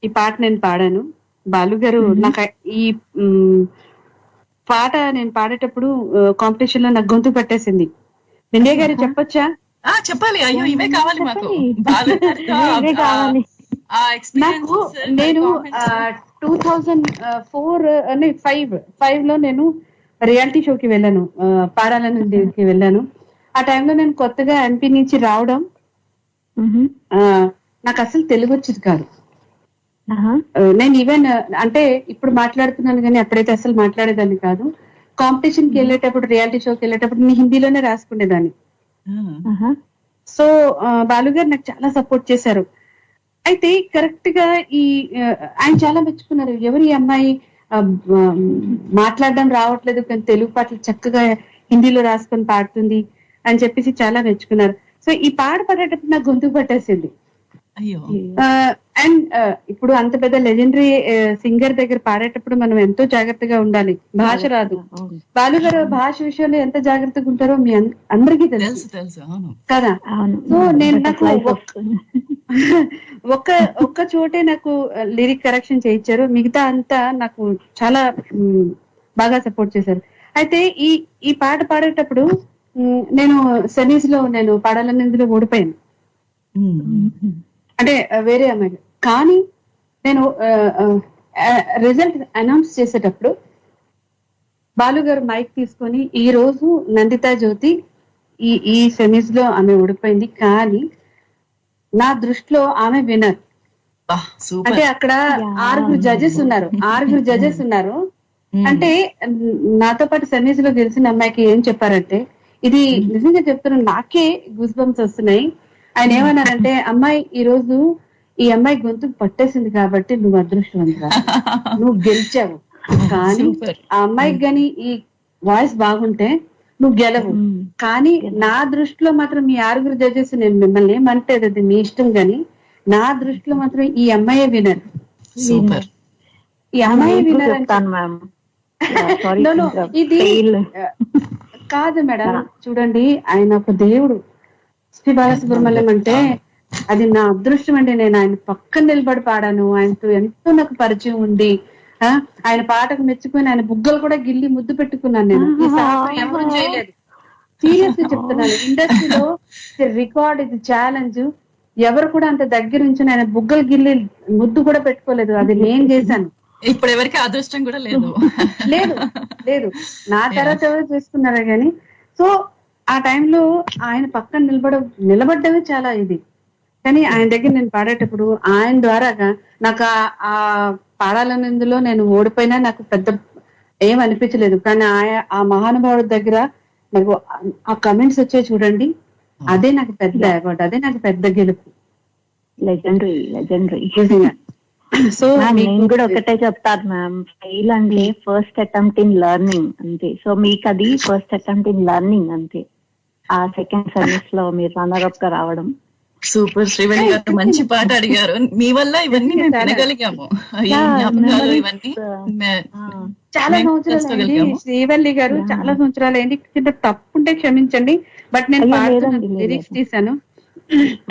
ఈ పాట నేను పాడాను. బాలు గారు నాకు ఈ పాట నేను పాడేటప్పుడు కాంపిటీషన్ లో నాకు గొంతు పట్టేసింది. వినయ్ గారు చెప్పొచ్చా? చెప్పాలి. అయ్యో, ఇవే కావాలి మాకు. నాకు నేను 2005 లో నేను రియాలిటీ షోకి వెళ్ళాను, పాడాలని దీనికి వెళ్ళాను. ఆ టైంలో నేను కొత్తగా ఎంపీ నుంచి రావడం, నాకు అసలు తెలుగు వచ్చేది కాదు. నేను ఈవెన్ అంటే ఇప్పుడు మాట్లాడుతున్నాను కానీ అప్పుడైతే అసలు మాట్లాడేదాన్ని కాదు. కాంపిటీషన్ కి వెళ్ళేటప్పుడు, రియాలిటీ షోకి వెళ్ళేటప్పుడు నేను హిందీలోనే రాసుకునేదాన్ని. సో బాలుగారు నాకు చాలా సపోర్ట్ చేశారు. అయితే కరెక్ట్ గా ఆయన చాలా మెచ్చుకున్నారు. ఎవరు ఈ అమ్మాయి, మాట్లాడడం రావట్లేదు కానీ తెలుగు పాటలు చక్కగా హిందీలో రాసుకొని పాడుతుంది అని చెప్పేసి చాలా మెచ్చుకున్నారు. సో ఈ పాట పాడేటప్పుడు నాకు గొంతు పట్టేసింది. అండ్ ఇప్పుడు అంత పెద్ద లెజెండరీ సింగర్ దగ్గర పాడేటప్పుడు మనం ఎంతో జాగ్రత్తగా ఉండాలి. భాష రాదు. బాలుగారు భాష విషయంలో ఎంత జాగ్రత్తగా ఉంటారో మీ అందరికీ తెలుసు కదా. సో నేను నాకు ఒక్క చోటే నాకు లిరిక్ కరెక్షన్ చేయించారు, మిగతా అంతా నాకు చాలా బాగా సపోర్ట్ చేశారు. అయితే ఈ పాట పాడేటప్పుడు నేను సెమీస్ లో నేను పాడాలనేందులో ఓడిపోయాను, అంటే వేరే అమ్మాయి. కానీ నేను రిజల్ట్ అనౌన్స్ చేసేటప్పుడు బాలు గారు మైక్ తీసుకొని, ఈ రోజు నందితా జ్యోతి ఈ సెమీస్ లో ఆమె ఓడిపోయింది, కానీ నా దృష్టిలో ఆమె విన్నర్. అంటే అక్కడ 6 జడ్జెస్ ఉన్నారు. అంటే నాతో పాటు సెమీస్ లో గెలిచిన అమ్మాయికి ఏం చెప్పారంటే, ఇది నిజంగా చెప్తున్నాను, నాకే గూస్ బంప్స్ వస్తున్నాయి. ఆయన ఏమన్నారంటే, అమ్మాయి ఈ అమ్మాయి గొంతుకు పట్టేసింది కాబట్టి నువ్వు అదృష్టవంతురా, నువ్వు గెలిచావు. కానీ ఆ అమ్మాయికి గాని ఈ వాయిస్ బాగుంటే నువ్వు గెలవు. కానీ నా దృష్టిలో మాత్రం మీ 6 జడ్జెస్, నేను మిమ్మల్ని ఏమంటే అది మీ ఇష్టం, గాని నా దృష్టిలో మాత్రం ఈ అమ్మాయే వినర్. ఈ అమ్మాయి వినర్ ఇది కాదు మేడం. చూడండి, ఆయన ఒక దేవుడు. ఎస్పి బాలసుబ్రహ్మణ్యం అంటే అది నా అదృష్టం అండి. నేను ఆయన పక్కన నిలబడి పాడాను, ఆయనతో ఎంతో నాకు పరిచయం ఉంది. ఆయన పాటకు మెచ్చుకుని ఆయన బుగ్గలు కూడా గిల్లి ముద్దు పెట్టుకున్నాను నేను. ఈ సాహసం ఎవరు చేయలేదు, సీరియస్ గా చెప్తున్నాను. ఇండస్ట్రీలో రికార్డ్, ఇది ఛాలెంజ్. ఎవరు కూడా అంత దగ్గర నుంచి ఆయన బుగ్గలు గిల్లి ముద్దు కూడా పెట్టుకోలేదు. అది నేను చేశాను. ఇప్పుడు ఎవరికి అదృష్టం కూడా లేదు. లేదు నా తర్వాత ఎవరు చేసుకున్నారా గాని. సో ఆ టైంలో ఆయన పక్కన నిలబడ్డమే చాలా ఇది. కానీ ఆయన దగ్గర నేను పాడేటప్పుడు ఆయన ద్వారాగా నాకు ఆ పాడాలనేందులో నేను ఓడిపోయినా నాకు పెద్ద ఏం అనిపించలేదు. కానీ ఆ మహానుభావుడి దగ్గర నాకు ఆ కమెంట్స్ వచ్చాయి చూడండి, అదే నాకు పెద్ద అవార్డు, అదే నాకు పెద్ద గెలుపు. లెజెండరీ సో నేను కూడా ఒకటే చెప్తాను మ్యామ్, ఫెయిల్ అంటే ఫస్ట్ అటెంప్ట్ ఇన్ లెర్నింగ్ అంతే. సో మీకు అది ఫస్ట్ అటెంప్ట్ ఇన్ లెర్నింగ్ అంతే. ఆ సెకండ్ సర్వీస్ లో మీరు రన్నర్ అప్ గా రావడం. సూపర్ శ్రీవల్లి గారు, మంచి పాట అడిగారు. మీ వల్ల ఇవన్నీ మేము వినగలిగాము. ఈ జ్ఞాపకాలు ఇవన్నీ చాలా సంవత్సరాలు శ్రీవల్లి గారు, చాలా సంవత్సరాలు అయింది. కింద తప్పుంటే క్షమించండి, బట్ నేను పాడుతున్న లిరిక్స్ తీసాను.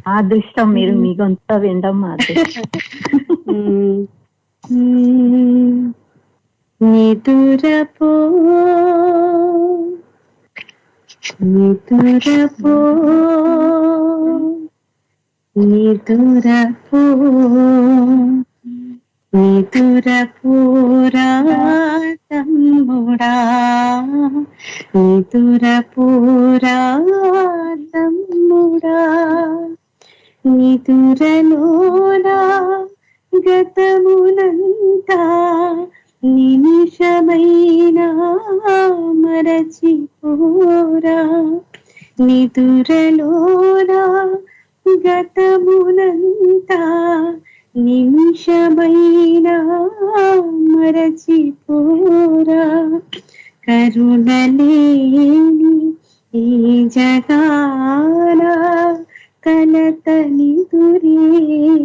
ఆ అదృష్టం మీరు మీ గొంత వినడం మా అదృష్టం. నిదురపో నిదురపో నిదురపో నిదురపోరా తమ్ముడా, నిదురపోరా తమ్ముడా, నిదురలోనా గతమునంతా నిమిషమైనా మరచిపోరా, నిదురలోనా గతమునంతా నిమిషమైనా మరచిపోరా, కరుణలేని ఈ జగాన కలతని దురేదురా,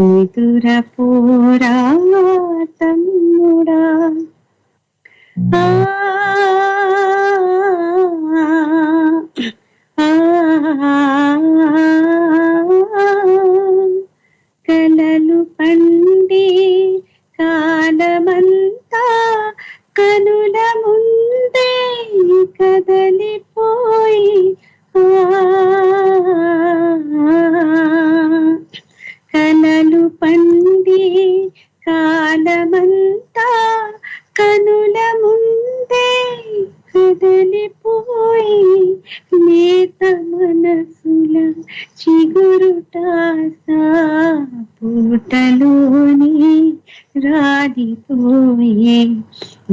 నిదురపోరా తమ్ముడా. కలలు పండి కాలమంతా కనుల ముందే కదలిపోయి, కలలు పండి కాలమంతా కనుల ముందే కదలిపోయి, నేత మనసుల చిగురుటాసా పూటలోని రాలిపోయే,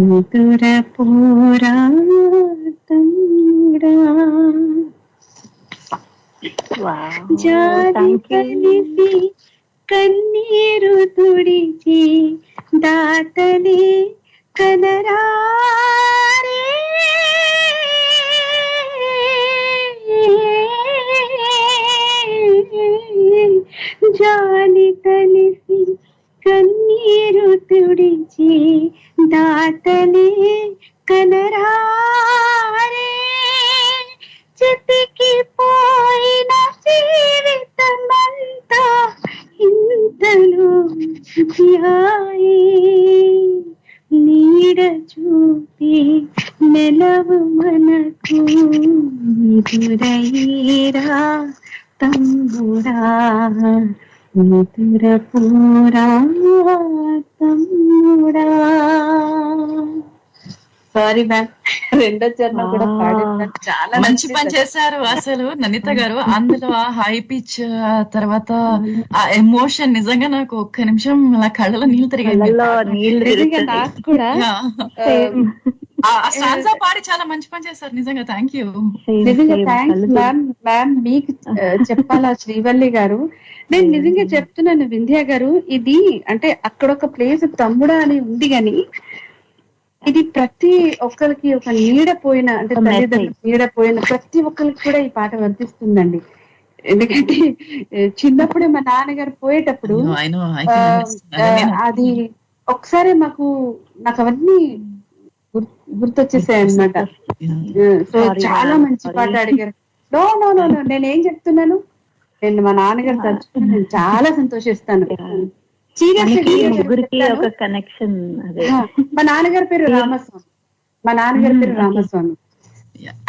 నిదురపోరా తమ్ముడా. జాలి కలిసి కన్నీరు తుడిచి దాటలే కనరారే, జాలి కలిసి కన్నీరు తుడిచి దాటలే కనరారే, చితికిపోయిన జీవితమంతా ఇంతలో ధ్యాయే, నీడ చూపి నెలవు మనకు నిదురయ్యేరా తమ్ముడా, నిదురపోరా తమ్ముడా. సారీ మ్యామ్, రెండో చరణం కూడా పాడాను. చాలా మంచి పని చేశారు అసలు ననిత గారు. అందులో ఆ హై పిచ్, తర్వాత ఆ ఎమోషన్, నిజంగా నాకు ఒక్క నిమిషం అలా కళ్ళలో నీళ్లు తిరిగాయి. నాకు కూడా స్టాన్సా పాడి చాలా మంచి పని చేశారు నిజంగా. Thank you. నిజంగా థ్యాంక్స్ మ్యామ్. మ్యామ్ మీకు చెప్పాలా శ్రీవల్లి గారు, నేను నిజంగా చెప్తున్నాను వింధ్య గారు, ఇది అంటే అక్కడ ఒక ప్లేస్ తమ్ముడా అని ఉంది గాని ఇది ప్రతి ఒక్కరికి ఒక నీడ పోయిన, అంటే తల్లిదండ్రులు నీడ పోయిన ప్రతి ఒక్కరికి కూడా ఈ పాట వర్తిస్తుందండి. ఎందుకంటే చిన్నప్పుడే మా నాన్నగారు పోయేటప్పుడు అది ఒకసారి నాకు అవన్నీ గుర్తొచ్చేసాయి అన్నమాట. సో చాలా మంచి పాట అడిగారు. నో నో నో నో నేనేం చెప్తున్నాను, నేను మా నాన్నగారు తలుచుకుని నేను చాలా సంతోషిస్తాను. ముగ్గురికి ఒక కనెక్షన్. మా నాన్నగారి పేరు రామస్వామి.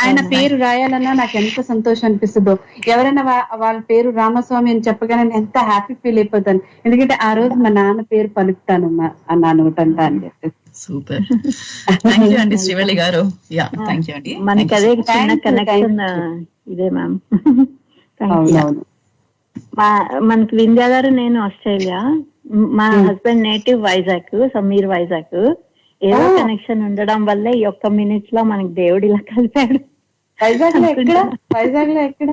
ఆయన పేరు రాయాలన్నా నాకు ఎంత సంతోషం అనిపిస్తుందో. ఎవరైనా వాళ్ళ పేరు రామస్వామి అని చెప్పగానే నేను ఎంత హ్యాపీ ఫీల్ అయిపోతాను. ఎందుకంటే ఆ రోజు మా నాన్న పేరు పలుకుతాను అన్నా నోటంతా అని చెప్పేసి. సూపర్, థ్యాంక్ యూ అండి శ్రీవల్లి గారు. యా థ్యాంక్ యూ అండి. మనకి అదే చిన్న కనెక్షన్ ఇదే మ్యామ్. మనకి వింధ్య గారు, నేను ఆస్ట్రేలియా, మా హస్బెండ్ నేటివ్ వైజాగ్. సో మీరు వైజాగ్. ఏదో కనెక్షన్ ఉండడం వల్ల ఈ ఒక్క మినిట్ లో మనకి దేవుడు ఇలా కలిపాడు. వైజాగ్ లో ఎక్కడ?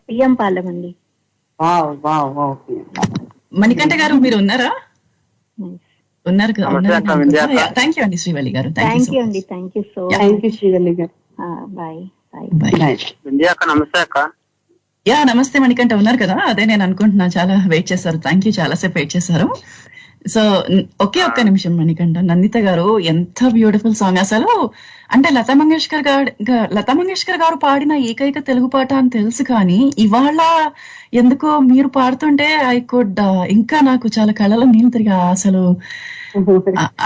పిఎం పాలెం అండి. Wow wow wow. మణికంఠ గారు మీరు ఉన్నారా? ఉన్నారు థ్యాంక్ యూ అండి శ్రీవల్లి గారు. థ్యాంక్ యూ అండి, thank you so thank you Srivalli గారు. Bye bye. నమస్తే అక్క. యా నమస్తే మణికంఠ, ఉన్నారు కదా? అదే నేను అనుకుంటున్నా, చాలా వెయిట్ చేశారు. థ్యాంక్ యూ, చాలా సేపు వెయిట్ చేశారు. సో ఒకే ఒక్క నిమిషం మణికంఠ, నందిత గారు ఎంత బ్యూటిఫుల్ సాంగ్ అసలు. అంటే లతా మంగేష్కర్ గారు పాడిన ఏకైక తెలుగు పాట అని తెలుసు, కానీ ఇవాళ ఎందుకో మీరు పాడుతుంటే ఐ కుడ్ ఇంకా నాకు చాలా కళ్ళలో నీళ్ళు తిరిగా అసలు.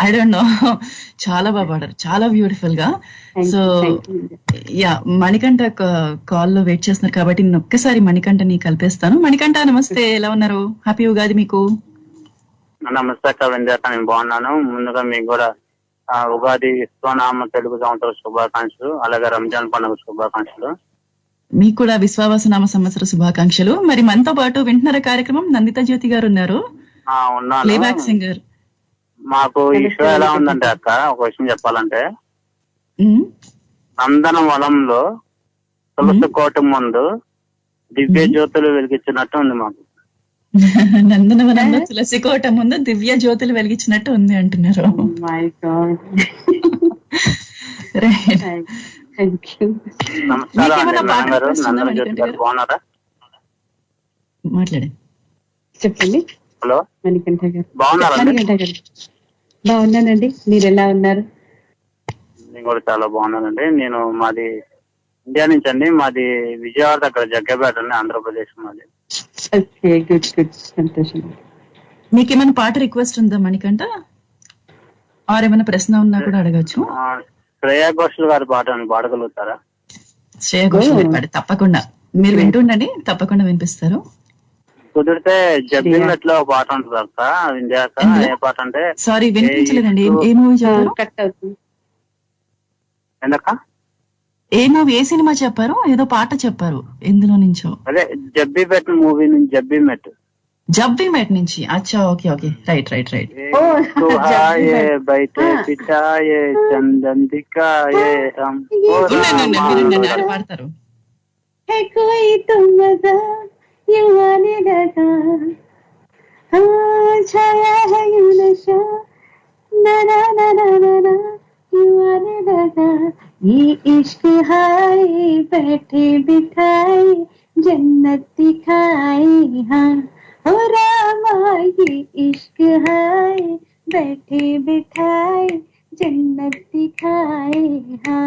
ఐ డోంట్ నో, చాలా బాగా పాడారు, చాలా బ్యూటిఫుల్ గా. సో యా మణికంఠ కాల్ లో వెయిట్ చేస్తున్నారు కాబట్టి నేను ఒక్కసారి మణికంఠని కలిపేస్తాను. మణికంఠ నమస్తే, ఎలా ఉన్నారు? హ్యాపీ ఉగాది మీకు. నమస్తే అక్క వింధ్యాక, నేను బాగున్నాను. ముందుగా మీకు కూడా ఉగాది విశ్వనామ తెలుగు సంవత్సర శుభాకాంక్షలు, అలాగే రంజాన్ పండుగ శుభాకాంక్షలు. మీకు కూడా విశ్వావసనామ సంవత్సర శుభాకాంక్షలు. మరి మనతో పాటు వింటున్నారా కార్యక్రమం? నందిత జ్యోతి గారు ఉన్నారు, ప్లేబ్యాక్ సింగర్. మాకు ఈ షో ఎలా ఉందంటే అక్క, ఒక విషయం చెప్పాలంటే, నందన వనంలో తులసి కోట ముందు దివ్య జ్యోతులు వెలిగించినట్టు ఉంది మాకు. నందనవనంలో తులసి కోట ముందు దివ్య జ్యోతులు వెలిగించినట్టు ఉంది అంటున్నారు. మాట్లాడండి, చెప్పండి. హలో మణికంఠ గారు బాగున్నారా? బాగున్నానండి, మీరు ఎలా ఉన్నారు? నేను కూడా చాలా బాగున్నానండి. నేను మాది ఇండియా నుంచి అండి, మాది విజయవాడ దగ్గర జగ్గపేట అండి, ఆంధ్రప్రదేశ్ మాది. ఓకే, గుడ్ గుడ్, సంతోషం. మీకేమైనా పాట రిక్వెస్ట్ ఉందా మణికంఠ? ఆర్ ఏమైనా ప్రశ్న ఉన్నా కూడా అడగచ్చు. శ్రేయా ఘోషల్ గారి పాట పాడగలుగుతారా? శ్రేయా ఘోషల్ పాట తప్పకుండా, మీరు వింటుండండి, తప్పకుండా వినిపిస్తారు. కుదిరితే జబ్బింగ్ మెట్లో ఒక పాట ఉంటుంది అక్క, ఇండియాక. ఏ పాట అంటే? సారీ వినిపించలేదండి, ఏ మూవీ చెప్పారు? కట్ అవుతుంది. ఎందుక? ఏ మూవీ, ఏ సినిమా చెప్పారు? ఏదో పాట చెప్పారు, ఎందులో నుంచో. అదే జబ్బీ మెట్ మూవీ నుంచి, జబ్బీ మెట్ నుంచి. అచ్చా, okay okay, right right right. బయట పిటాయే చందన్ దికాయే పాడతారు. ये इश्क हाय बैठे बिठाए जन्नत दिखाए, हाँ हो रामा ये इश्क हाय बैठे बिठाए జన్నత్ దిఖాయే, హా.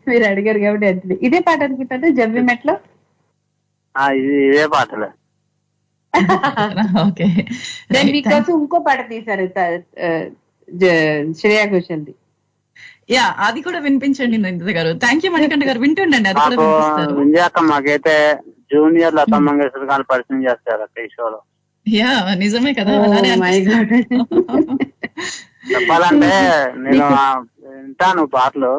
మీరు అడిగారు కాబట్టి అది ఇదే పాట అనుకుంటారు, జబ్బి మెట్లో. ఇదే పాటలే. ఓకే, నేను మీకోసం ఇంకో పాట తీశారు, శ్రేయా ఘోషల్ది. యా, అది కూడా వినిపించండి నందిత గారు. థ్యాంక్ యూ మణికంఠ గారు, వింటుండండి, అది కూడా వినిపిస్తారు. ఇండియాక మాకైతే జూనియర్ లతా మంగేష్కర్ గారు పరిచయం చేస్తారు ఈ షోలో. యా నిజమే కదా, చెప్పాలంటే నేను వింటాను పాటలు,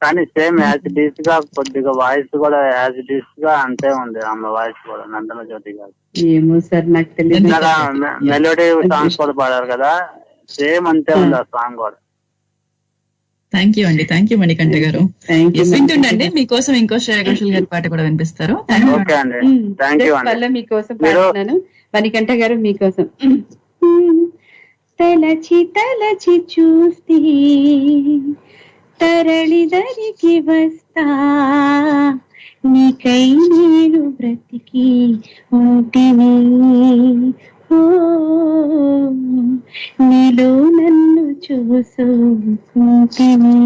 కానీ సేమ్ యాజ్ డీస్ గా కొద్దిగా వాయిస్ కూడా యాజ్ డీస్ గా అంతే ఉంది ఆమె వాయిస్ కూడా, నందన జ్యోతి గారు. ఏమో సార్ నాకు తెలియదు. మెలోడీ సాంగ్స్ కూడా పాడారు కదా, సేమ్ అంతే ఉంది ఆ సాంగ్ కూడా. థ్యాంక్ యూ అండి, థ్యాంక్ యూ మణికంఠ గారు. వింటుండండి, మీకోసం ఇంకో శ్రేయా ఘోషల్ గారి పాట కూడా వినిపిస్తారు. ఓకే అండి, థ్యాంక్ యూ అండి. మీకోసం పాడుతున్నాను, మణికంఠ గారు మీకోసం. తలచి తలచి చూస్తే తరళి దరికి వస్తా, నీకై నేను బ్రతికి ఉంటిని, ఓ నీలో నన్ను చూసుకుంటిని,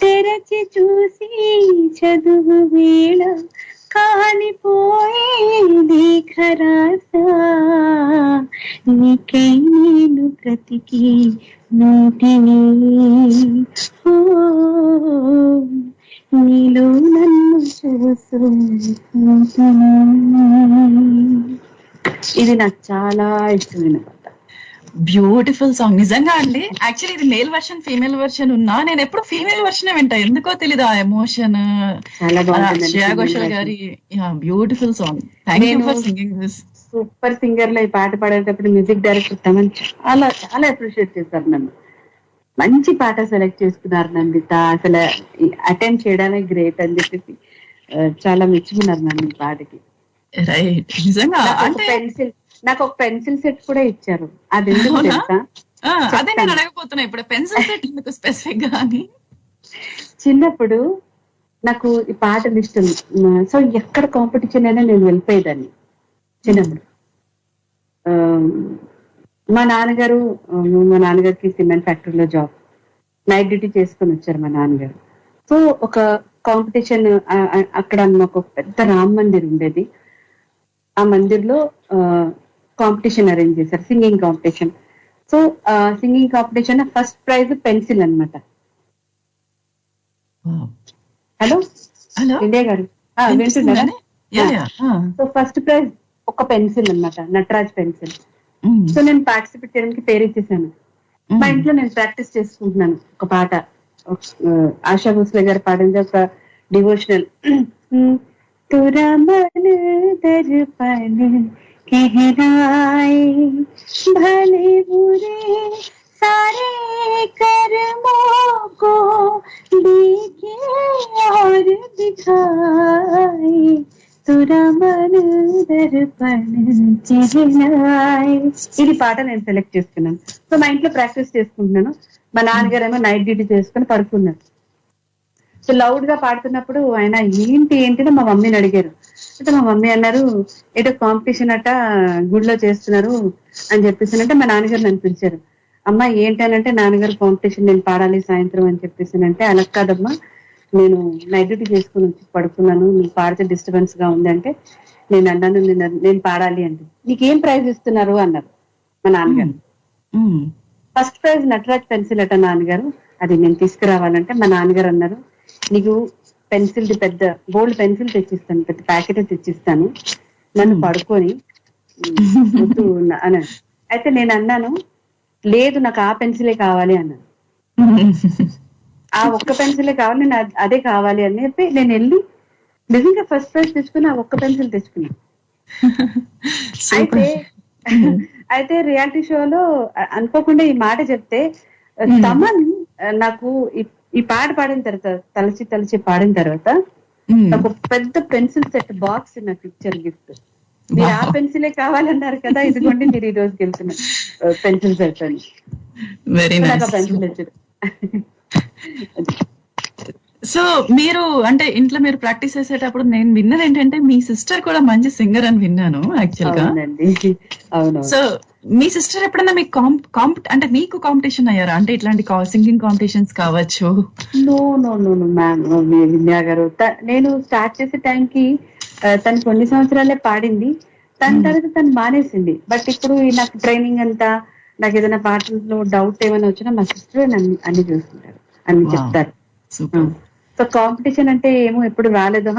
తెరచి చూసి చదువు వేళ కాలిపోయేది ఖరాసా, నీకై నేను బ్రతికి ఉంటిని, ఓ నీలో నన్ను చూసుకుంటిని. ఇది నాకు చాలా ఇష్టమైన పాట. బ్యూటిఫుల్ సాంగ్ నిజంగా అండి. యాక్చువల్లీ ఇది మేల్ వర్షన్, ఫీమేల్ వర్షన్ ఉన్నా నేను ఎప్పుడు ఫీమేల్ వర్షన్ వింటా, ఎందుకో తెలీదు ఆ ఎమోషన్. శ్రేయా ఘోషల్ గారి beautiful song. Thank you for singing this. Super singer లో ఈ పాట పాడేటప్పుడు మ్యూజిక్ డైరెక్టర్ తమన్ చాలా చాలా అప్రిషియేట్ చేశారు నన్ను. మంచి పాట సెలెక్ట్ చేసుకున్నారు నందిత, అసలు అటెంప్ట్ చేయడానికి గ్రేట్ అని చెప్పేసి చాలా మెచ్చుకున్నారు నన్ను ఈ పాటకి. రైట్, నిజంగా అంటే నాకు ఒక పెన్సిల్ సెట్ కూడా ఇచ్చారు. అది ఎందుకు తెలుసా? అదే నేను అడగపోతున్నా ఇప్పుడు, పెన్సిల్ సెట్ ఎందుకు స్పెసిఫిక్ గా అని. చిన్నప్పుడు నాకు ఈ పాటలు ఇష్టం, సో ఎక్కడ కాంపిటీషన్ అయినా నేను వెళ్ళిపోయేదాన్ని చిన్నప్పుడు. మా నాన్నగారికి సిమెంట్ ఫ్యాక్టరీలో జాబ్, నైట్ డ్యూటీ చేసుకొని వచ్చారు మా నాన్నగారు. సో ఒక కాంపిటీషన్ అక్కడ మాకు ఒక పెద్ద రామ్ మందిర్ ఉండేది. ఆ మందిర్లో కాంపిటీషన్ అరేంజ్ చేశారు, singing competition. So singing competition first prize pencil అన్నమాట. హలో ఇండియా గారు వింటున్నారా? సో ఫస్ట్ ప్రైజ్ ఒక పెన్సిల్ అన్నమాట, నటరాజ్ పెన్సిల్. సో నేను పార్టిసిపేట్ చేయడానికి పేరు ఇచ్చేసాను. మా ఇంట్లో నేను ప్రాక్టీస్ చేసుకుంటున్నాను ఒక పాట, ఆశా భోస్లే గారు పాడింది ఒక డివోషనల్. तुरा मन दर्पण कहराए भले बुरे सारे कर्मों को देखे और दिखाए तुरा मन दर्पण कहराए. ఇది పాట నేను సెలెక్ట్ చేసుకున్నాను. సో మా ఇంట్లో ప్రాక్టీస్ చేసుకుంటున్నాను. మా నాన్నగారేమో నైట్ డ్యూటీ చేసుకుని పడుకున్నారు. సో లౌడ్ గా పాడుతున్నప్పుడు ఆయన ఏంటి మా మమ్మీని అడిగారు. అంటే మా మమ్మీ అన్నారు, ఏదో కాంపిటీషన్ అట్ట గుడిలో చేస్తున్నారు అని చెప్పేసానంటే మా నాన్నగారు నన్ను పిలిచారు. అమ్మ ఏంటనంటే, నాన్నగారు కాంపిటీషన్ నేను పాడాలి సాయంత్రం అని చెప్పేసానంటే, అలా కాదమ్మా నేను నైట్ డ్యూటీ చేసుకుని వచ్చి పడుకున్నాను, నీకు పాడితే డిస్టర్బెన్స్ గా ఉంది అంటే నేను అన్నాను నేను పాడాలి అంటే. నీకేం ప్రైజ్ ఇస్తున్నారు అన్నారు మా నాన్నగారు. ఫస్ట్ ప్రైజ్ నటరాజ్ పెన్సిల్ అట నాన్నగారు, అది నేను తీసుకురావాలంటే మా నాన్నగారు అన్నారు, నీకు పెన్సిల్ పెద్ద గోల్డ్ పెన్సిల్ తెచ్చిస్తాను, పెద్ద ప్యాకెట్ తెచ్చిస్తాను, నన్ను పడుకొని వద్దు అన్నాను. అయితే నేను అన్నాను, లేదు నాకు ఆ పెన్సిలే కావాలి అన్నాను. ఆ ఒక్క పెన్సిలే కావాలి, నేను అదే కావాలి అని చెప్పి నేను వెళ్ళి నిజంగా ఫస్ట్ ప్రైజ్ తెచ్చుకుని ఆ ఒక్క పెన్సిల్ తెచ్చుకున్నాను. అయితే రియాలిటీ షోలో అనుకోకుండా ఈ మాట చెప్తే, తమన్ నాకు ఈ పాట పాడిన తర్వాత తలచి పాడిన తర్వాత నాకు పెద్ద పెన్సిల్ సెట్ బాక్స్ నాకు ఇచ్చారు గిఫ్ట్. మీరు ఆ పెన్సిలే కావాలన్నారు కదా, ఇదిగోండి మీరు ఈ రోజు గెలుతున్న పెన్సిల్ సెట్ అని. పెన్సిల్ ఇచ్చారు. సో మీరు అంటే ఇంట్లో మీరు ప్రాక్టీస్ చేసేటప్పుడు నేను విన్నది ఏంటంటే, మీ సిస్టర్ కూడా మంచి సింగర్ అని విన్నాను యాక్చువల్ గా. అవును. సో మీ సిస్టర్ ఎప్పుడన్నా మీకు అంటే మీకు కాంపిటీషన్ అయ్యారా? అంటే ఇట్లాంటి సింగింగ్ కాంపిటీషన్స్ కావచ్చు. నో మ్యామ్, విద్యా గారు నేను స్టార్ట్ చేసే టైంకి తను కొన్ని సంవత్సరాలే పాడింది, దాని తర్వాత తను మానేసింది. బట్ ఇప్పుడు నాకు ట్రైనింగ్ అంతా, నాకు ఏదైనా పాటల్లో డౌట్ ఏమైనా వచ్చినా మా సిస్టర్ అన్ని చూస్తుంటారు, అన్ని చెప్తారు. సో కాంపిటీషన్ అంటే ఏమో ఎప్పుడు రాలేదు.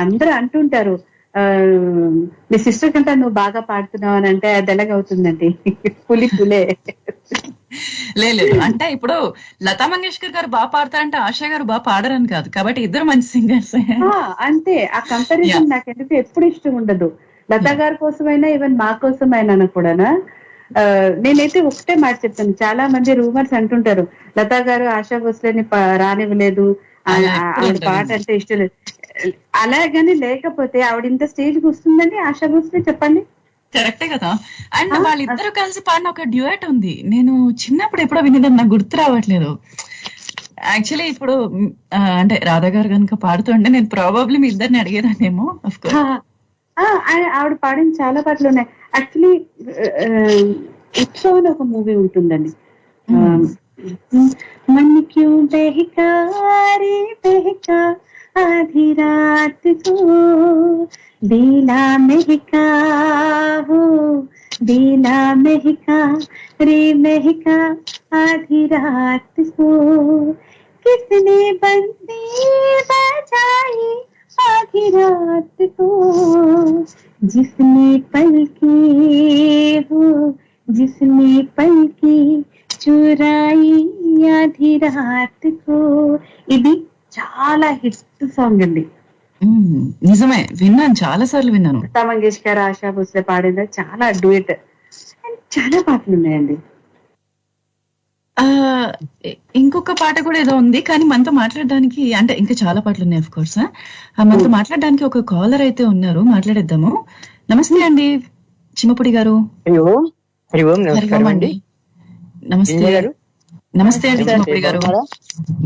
అందరూ అంటుంటారు, మీ సిస్టర్ కంటే నువ్వు బాగా పాడుతున్నావు అని అంటే అది ఎలాగవుతుందండి, పులే లేదు. అంటే ఇప్పుడు లతా మంగేష్కర్ గారు బాగా పాడతారంటే ఆశా గారు బాగా పాడరని కాదు, కాబట్టి ఇద్దరు మంచి సింగర్స్. అంతే, ఆ కంపారిజన్ నాకు ఎందుకు ఎప్పుడు ఇష్టం ఉండదు. లతా గారి కోసమైనా ఈవెన్ మా కోసమైనా కూడా నేనైతే ఒకటే మాట చెప్తాను. చాలా మంది రూమర్స్ అంటుంటారు, లతా గారు ఆశా భోస్లేని రానివ్వలేదు, ఆవిడ పాట అంటే ఇష్టం లేదు. అలాగని లేకపోతే ఆవిడ ఇంత స్టేజ్ కి వస్తుందని ఆశా భోస్లే చెప్పండి. కరెక్టే కదా. అండ్ వాళ్ళిద్దరు కలిసి పాడిన ఒక డ్యూయట్ ఉంది, నేను చిన్నప్పుడు ఎప్పుడో వినేదాన్ని, నాకు గుర్తు రావట్లేదు యాక్చువల్లీ. ఇప్పుడు అంటే రాధా గారు కనుక పాడుతుంటే నేను ప్రాబబ్లీ మీ ఇద్దరిని అడిగేదాన్నేమో. ఆవిడ పాడిన చాలా పాటలు ఉన్నాయి. యాక్చువల్లీ ఉత్సవ్ అని ఒక మూవీ ఉంటుందండి, मन क्यों बहका रे बहका आधी रात को बेला महका हो बेला महका रे महका आधी रात को किसने बंसी बजाई आधी रात को जिसने पलकी हो जिसने पलकी చురాయి ఆధీ రాత్ కో. ఇది చాలా హిట్ సాంగ్ అండి. నిజమే, విన్నాను, చాలా సార్లు విన్నాను. లతా మంగేష్కర్ ఆశా భోస్లే పాడింది చాలా డ్యూయట్, చాలా పాటలు ఉన్నాయండి. ఆ, ఇంకొక పాట కూడా ఏదో ఉంది, కానీ మనతో మాట్లాడడానికి అంటే ఇంకా చాలా పాటలు ఉన్నాయి, ఆఫ్ కోర్స్. మనతో మాట్లాడడానికి ఒక కాలర్ అయితే ఉన్నారు, మాట్లాడేద్దాము. నమస్తే అండి చిమ్మపుడి గారు. హరి ఓం. హరి ఓం. హరి ఓం అండి. నమస్తే. నమస్తే అండి చిమ్మపుడి గారు.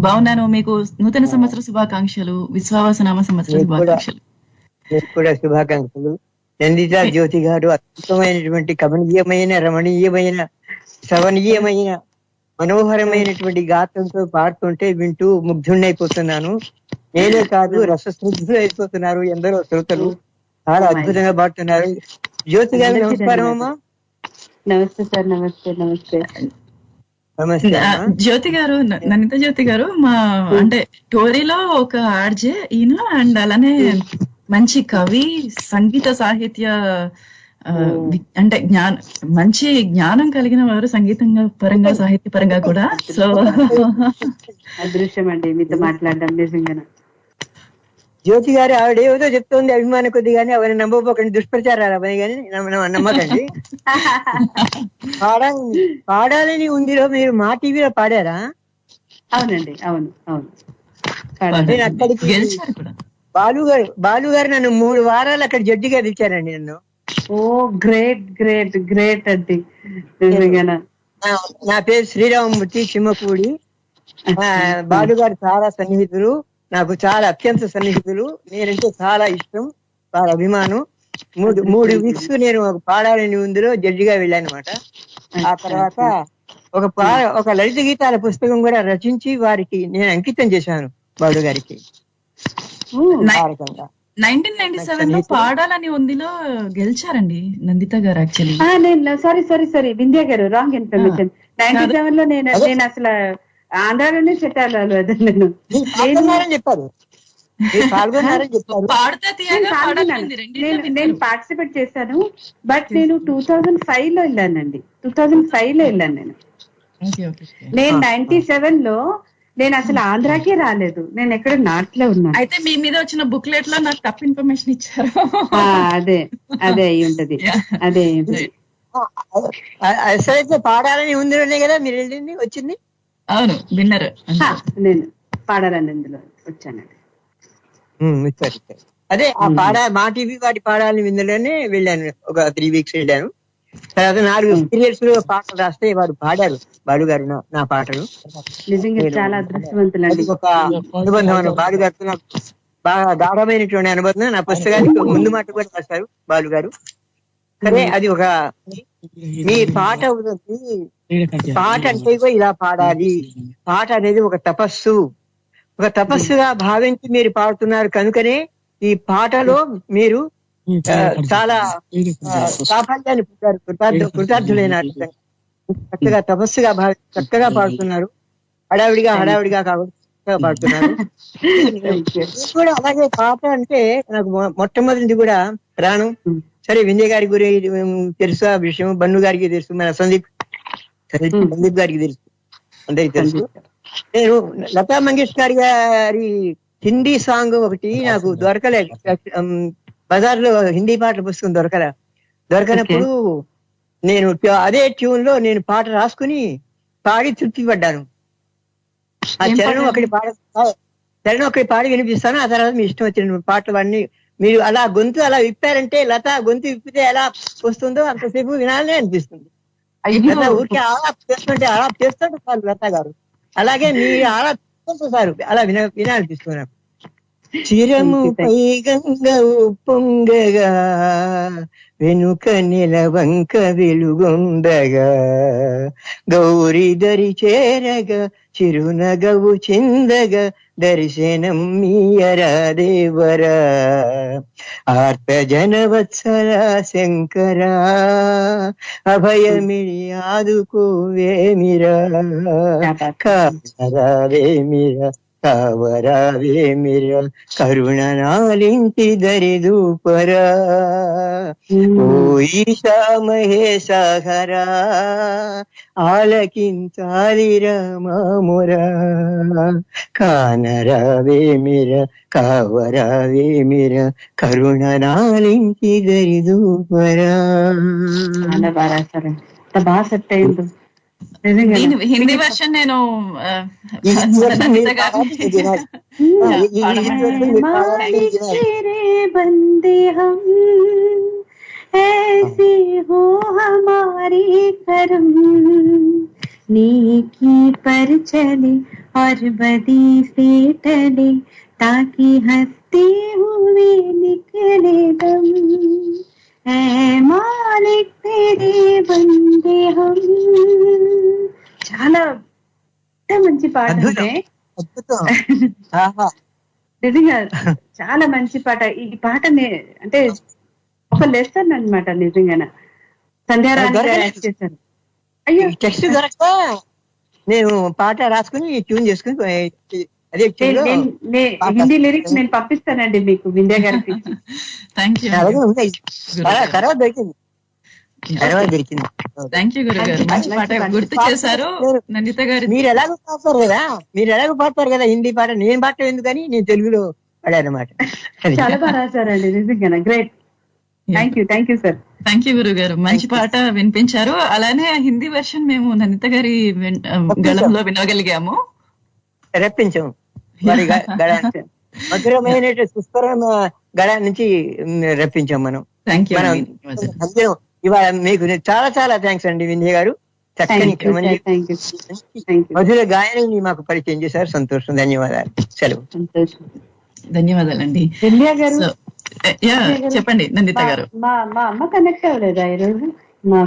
బాగున్నాను. మీకు నూతన సంవత్సర శుభాకాంక్షలు, విశ్వావస నామ సంవత్సర శుభాకాంక్షలు. కూడా శుభాకాంక్షలు. నందితా జ్యోతి గారు అద్భుతమైనటువంటి కమనీయమైన రమణీయమైన శ్రవణీయమైన మనోహరమైనటువంటి గాత్రంతో పాడుతుంటే వింటూ ముగ్ధుణ్ణైపోతున్నాను. నేనే కాదు రసస్నిగ్ధులు అయిపోతున్నారు ఎందరో శ్రోతలు. చాలా అద్భుతంగా పాడుతున్నారు. జ్యోతి గారు నమస్కారం అమ్మా. నమస్తే సార్. నమస్తే. నమస్తే. నమస్తే. జ్యోతి గారు, ననిత జ్యోతి గారు మా అంటే టోరీలో ఒక ఆర్జే ఈయన, అండ్ అలానే మంచి కవి, సంగీత సాహిత్య అంటే మంచి జ్ఞానం కలిగిన వారు, సంగీతంగా పరంగా సాహిత్య పరంగా కూడా. సో అదృశ్యం అండి మీతో మాట్లాడడం నిజంగా. జ్యోతి గారు ఆవిడ ఏదో చెప్తోంది అభిమానం కొద్ది, కానీ అవన్నీ నమ్మకపోకండి, దుష్ప్రచారాలు అవన్నీ కానీ నమ్మకండి. పాడాలని ఉందిలో మీరు మా టీవీలో పాడారా? అవునండి. అవును అవును. నేను అక్కడికి బాలు గారు నన్ను 3 వారాలు అక్కడ జడ్జిగా పిలిచారండి నన్ను. ఓ గ్రేట్ గ్రేట్ గ్రేట్ అండి. నా పేరు శ్రీరామమూర్తి చిమ్మపూడి. బాలు గారు చాలా సన్నిహితులు, నాకు చాలా అత్యంత సన్నిహితులు. నేనంటే చాలా ఇష్టం, చాలా అభిమానం. 3 వీక్స్ నేను పాడాలని ఉందిలో జడ్జిగా వెళ్ళానమాట. ఆ తర్వాత ఒక లలిత గీతాల పుస్తకం కూడా రచించి వారికి నేను అంకితం చేశాను, బాలు గారికి. 1997 లో పాడాలని ఉందిలో గెలిచారండి నందిత గారు. యాక్చువల్లీ నేను సారీ వింధ్య గారు, రాంగ్ ఇన్ఫర్మేషన్. 97 లో నేను అసలు ఆంధ్రాలోనే సెటిల్ అవ్వలేదు. చెప్పారు నేను పార్టిసిపేట్ చేశాను, బట్ నేను 2005 లో వెళ్ళానండి. 2005 లో వెళ్ళాను నేను. 97 లో నేను అసలు ఆంధ్రాకే రాలేదు, నేను ఎక్కడ నార్త్ లో ఉన్నాను. అయితే మీ మీద వచ్చిన బుక్లెట్ లో నాకు తప్పు ఇన్ఫర్మేషన్ ఇచ్చారు. అదే అయి ఉంటది. అదే అసలైతే పాడాలని ఉందిలోనే కదా మీరు వెళ్ళింది వచ్చింది. అవును, విన్నర్. నేను పాడాలని ఇందులో వచ్చానండి. అదే ఆ మా టీవీ వాటి పాడాలని విందులోనే వెళ్ళాను. ఒక 3 వీక్స్ వెళ్ళాను. తర్వాత 4 పీరియడ్స్ లో పాటలు రాస్తే వారు పాడారు, బాలు గారు నా పాటలు. నిజంగా చాలా అదృష్టవంతులండి. ఒక అనుబంధం బాలు గారితో నాకు బాగా గాఢమైనటువంటి అనుబంధం. నా పుస్తకానికి ముందు మాట కూడా రాశారు బాలు గారు. సరే, అది ఒక మీ పాట పాట అంటే ఇలా పాడాలి. పాట అనేది ఒక తపస్సుగా భావించి మీరు పాడుతున్నారు కనుకనే ఈ పాటలో మీరు చాలా సాఫల్యాన్ని పొందారు. కృతార్థులైన చక్కగా తపస్సుగా చక్కగా పాడుతున్నారు. హడావిడిగా కాకుండా చక్కగా పాడుతున్నారు కూడా. అలాగే పాట అంటే నాకు మొట్టమొదటిది కూడా ప్రాణం. సరే, విజయ్ గారి గురించి తెలుసు ఆ విషయం, బన్ను గారికి తెలుసు, మన సందీప్ గారికి తెలుసు, అందరికి తెలుసు. నేను లతా మంగేష్కర్ గారి హిందీ సాంగ్ ఒకటి నాకు దొరకలేదు. బజార్లో హిందీ పాటల పుస్తకం దొరకనప్పుడు నేను అదే ట్యూన్ లో నేను పాట రాసుకుని పాడి తృప్తి పడ్డాను. ఆ చరణం ఒకటి పాడి వినిపిస్తాను. ఆ తర్వాత మీ ఇష్టం వచ్చిన పాటలు అన్ని మీరు అలా గొంతు అలా విప్పారంటే, లత గొంతు విప్పితే ఎలా వస్తుందో అంతసేపు వినాలనే అనిపిస్తుంది. ఊరికే ఆలాప్ చేస్తుంటే చాలు లత గారు. అలాగే మీరు ఆలాప్ చేస్తుంటే సారు అలా వినాలనిపిస్తున్నారు. చిరముపై గంగ పొంగగా వెనుక నిలవంక వెలుగొందగా గౌరీ దరి చేరగా చిరునగవు చిందగా దర్శనం మీయరా దేవరా ఆర్త జనవత్సల శంకరా అభయమిడి ఆదుకోవేమిరా కావేమిరా కావరావేమిరా కరుణ నాలింటి దరిదూపరా ఓ ఈశా మహేశాహరా ఆలకించాలిరా మామురా కానరావేమిరా కావరావేమిరా కరుణ నాలింటి దరిదూపరా. బాగా సెట్ అయింది హిందీ వర్షన్ నేను బందే హం ऐसे हो हमारे करम नेकी पर चले और बदी से टले ताकि हंसते हुए निकले दम ऐ मालिक तेरे बंदे हम. చాలా మంచి పాట అంటే నిజంగా చాలా మంచి పాట. ఈ పాట అంటే ఒక లెసన్ అన్నమాట నిజంగా. సంధ్యారాణి చేశాను. అయ్యో టెక్స్ట్ దొరక నేను పాట రాసుకుని ట్యూన్ చేసుకుని అదే హిందీ లిరిక్స్ నేను పంపిస్తానండి మీకు వింధ్య గారికి. తర్వాత దొరికింది. థ్యాంక్ యూ గురుగారు, మంచి పాట గుర్తు చేశారు. నందిత గారు మీరు ఎలాగో పాడతారు కదా హిందీ పాట. నేను పాట ఎందుకని నేను తెలుగులో పాడానమాట. చాలా బాగా రాశారండి నిజంగా. Great. Thank you sir. Thank you గురుగారు, మంచి పాట వినిపించారు. అలానే హిందీ వర్షన్ మేము నందిత గారి గళంలో వినగలిగాము, రప్పించాము. మధురమైన సుస్వరం గళ నుంచి రప్పించాం మనం. Thank you. ఇవాళ మీకు చాలా చాలా థ్యాంక్స్ అండి వింధ్య గారు. చక్కని మధుర గాయని మాకు పరిచయం చేశారు. సంతోషం. ధన్యవాదాలు. సెలవు. ధన్యవాదాలండి. వింధ్య గారు చెప్పండి నందిత గారు. మా అమ్మ కనెక్ట్ అవ్వలేదా ఈరోజు?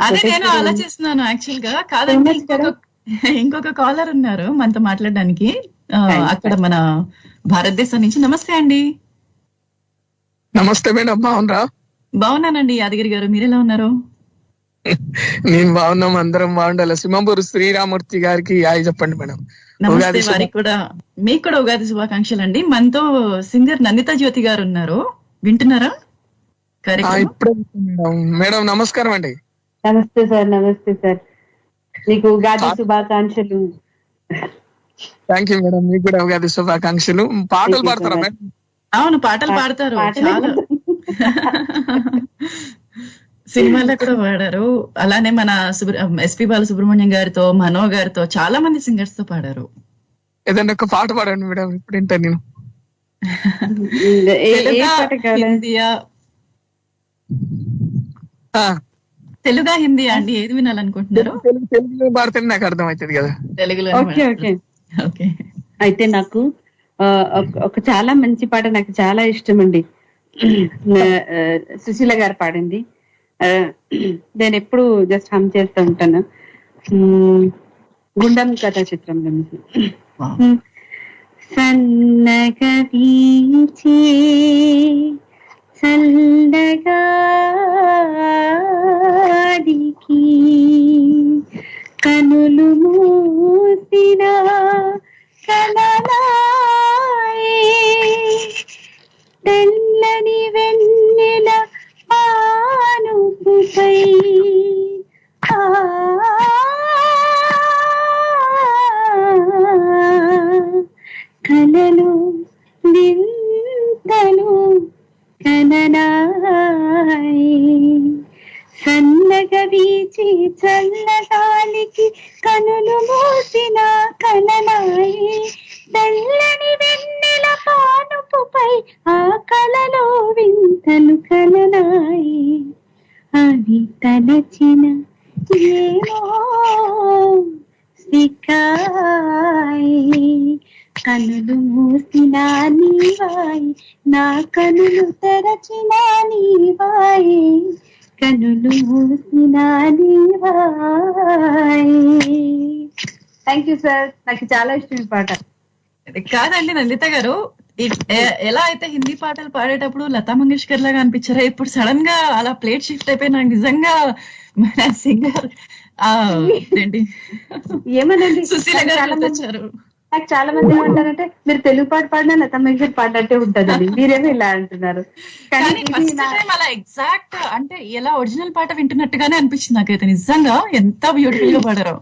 అదే నేను ఆలోచిస్తున్నాను యాక్చువల్ గా. కాదండి, ఇంకొక కాలర్ ఉన్నారు మనతో మాట్లాడడానికి అక్కడ మన భారతదేశం నుంచి. నమస్తే అండి. నమస్తే మేడం, బాగున్నారా? బాగున్నానండి యాదగిరి గారు, మీరెలా ఉన్నారు? నేను బాగున్నాం, అందరం బాగుండాలి. సింహపూర్ శ్రీరామూర్తి గారికి హాయ్ చెప్పండి మేడం. నమస్తే. వారికి కూడా మీకు కూడా ఉగాది శుభాకాంక్షలు అండి. మనతో సింగర్ నందిత జ్యోతి గారు ఉన్నారు, వింటున్నారా? ఇప్పుడే మేడం. నమస్కారం అండి. నమస్తే సార్. నమస్తే సార్, మీకు ఉగాది శుభాకాంక్షలు. థ్యాంక్ యూ మేడం, మీకు కూడా ఉగాది శుభాకాంక్షలు. పాటలు పాడతారా మేడం? అవును, పాటలు పాడతారు. చాలా సినిమాల్లో కూడా పాడారు. అలానే మన ఎస్పి బాలసుబ్రహ్మణ్యం గారితో, మనో గారితో, చాలా మంది సింగర్స్ తో పాడారు. ఏదైనా ఒక పాట పాడండి మేడం, ఇప్పుడు వింటాను నేను. తెలుగా హిందీ అండి, ఏది వినాలనుకుంటున్నారు? తెలుగులో పాడితే నాకు అర్థం అవుతుంది కదా. తెలుగులో. ఓకే. అయితే నాకు ఒక చాలా మంచి పాట నాకు చాలా ఇష్టం అండి. సుశీల గారు పాడింది. నేను ఎప్పుడు జస్ట్ హమ్ చేస్తూ ఉంటాను. గుండం కథా చిత్రంలో నుంచి. సన్నగా వీచే చల్లగాడికి కనులు మూసిన కలలాయే తెల్లని వెన్నెల పానుపుపై కలలు వింతలు కననాయి సన్నగా వీచి చల్లగాలికి కనులు మూసిన కలనాయి తెల్లని వెన్నెల పానుపుపై ఆ కలలో వింతలు కలనాయి అవి తలచిన ఏమో సిక్కాయి కనులు మూసిన నీవాయి నా కనులు తెరచిన నీవాయి కనులు మూసిన నీవాయి. థ్యాంక్ యూ సార్, నాకు చాలా ఇష్టం ఈ పాట. కాదండి నందిత గారు, ఎలా అయితే హిందీ పాటలు పాడేటప్పుడు లతా మంగేష్కర్ లాగా అనిపించారా? ఇప్పుడు సడన్ గా అలా ప్లేట్ షిఫ్ట్ అయిపోయి నాకు నిజంగా మన సింగర్ ఏంటి ఏమనండి సుశీల గారు వచ్చారు. నాకు చాలా మంది ఏమంటారంటే మీరు తెలుగు పాట పాడినా లతా మంగేష్కర్ పాడినట్టే ఉంటదని. మీరేమో ఇలా అంటున్నారు. కానీ అలా ఎగ్జాక్ట్ అంటే ఎలా ఒరిజినల్ పాట వింటున్నట్టుగానే అనిపించింది నాకైతే. నిజంగా ఎంత బ్యూటిఫుల్ గా పాడారు,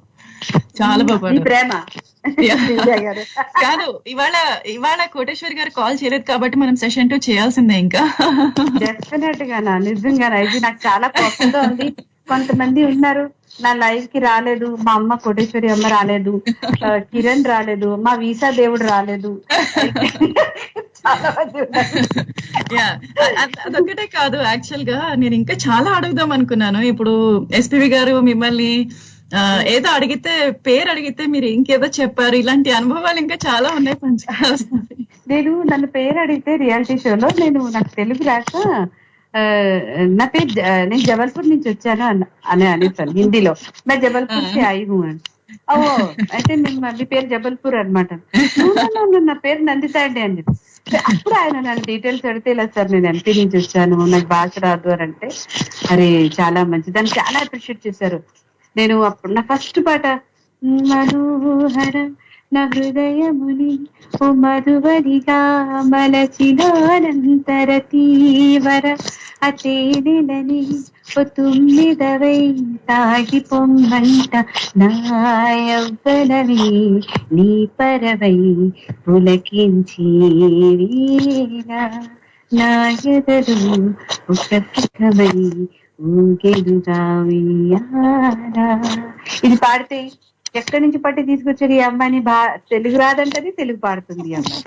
చాలా బాగా పాడారు. ప్రేమ కాదు, ఇవాళ కోటేశ్వరి గారు కాల్ చేయలేదు కాబట్టి మనం సెషన్ 2 చేయాల్సిందే. ఇంకా డెఫినెట్ గా నిజంగా ఇది నాకు చాలా కోపంగా ఉంది. కొంతమంది ఉన్నారు నా లైవ్ కి రాలేదు, మా అమ్మ కోటేశ్వరి అమ్మ రాలేదు, కిరణ్ రాలేదు, మా వీసా దేవుడు రాలేదు. చాలా మంది ఉన్నారు. అదొక్కటే కాదు, యాక్చువల్ గా నేను ఇంకా చాలా అడుగుదాం అనుకున్నాను. ఇప్పుడు ఎస్పీవి గారు మిమ్మల్ని ఏదో అడిగితే, పేరు అడిగితే మీరు ఇంకేదో చెప్పారు. ఇలాంటి అనుభవాలు ఇంకా చాలా ఉన్నాయి పంచుకోవాల్సినవి. నేను నన్ను పేరు అడిగితే రియాలిటీ షోలో నాకు తెలుగు రాక నా పేరు నేను జబల్పూర్ నుంచి వచ్చాను అని అనేసాను హిందీలో. నా జబల్పూర్ కి ఆయిము అని. ఓ అయితే నేను మీ పేరు జబల్పూర్ అనమాట. నా పేరు నందిత అండి అని. అప్పుడు ఆయన నన్ను డీటెయిల్స్ అడిగితే, ఇలా సార్ నేను ఎంపీ నుంచి వచ్చాను, నాకు భాష రాదు అని అంటే, అరే చాలా మంచి, దాన్ని చాలా అప్రిషియేట్ చేశారు. నేను అప్పుడు నా ఫస్ట్ పాట మనోహర నా హృదయముని ఓ మధువరిగా మలచినానంతర తీవర అతేనెలని ఓ తుమ్మిదవై తాగి పొమ్మంట నా యవ్వనవి నీ పరవై పులకించి నా ఎదరు ఒక సుఖమై ఇది పాడితే ఎక్కడి నుంచి పట్టి తీసుకొచ్చారు ఈ అమ్మాయిని, తెలుగు రాదంటది, తెలుగు పాడుతుంది ఈ అమ్మాయి.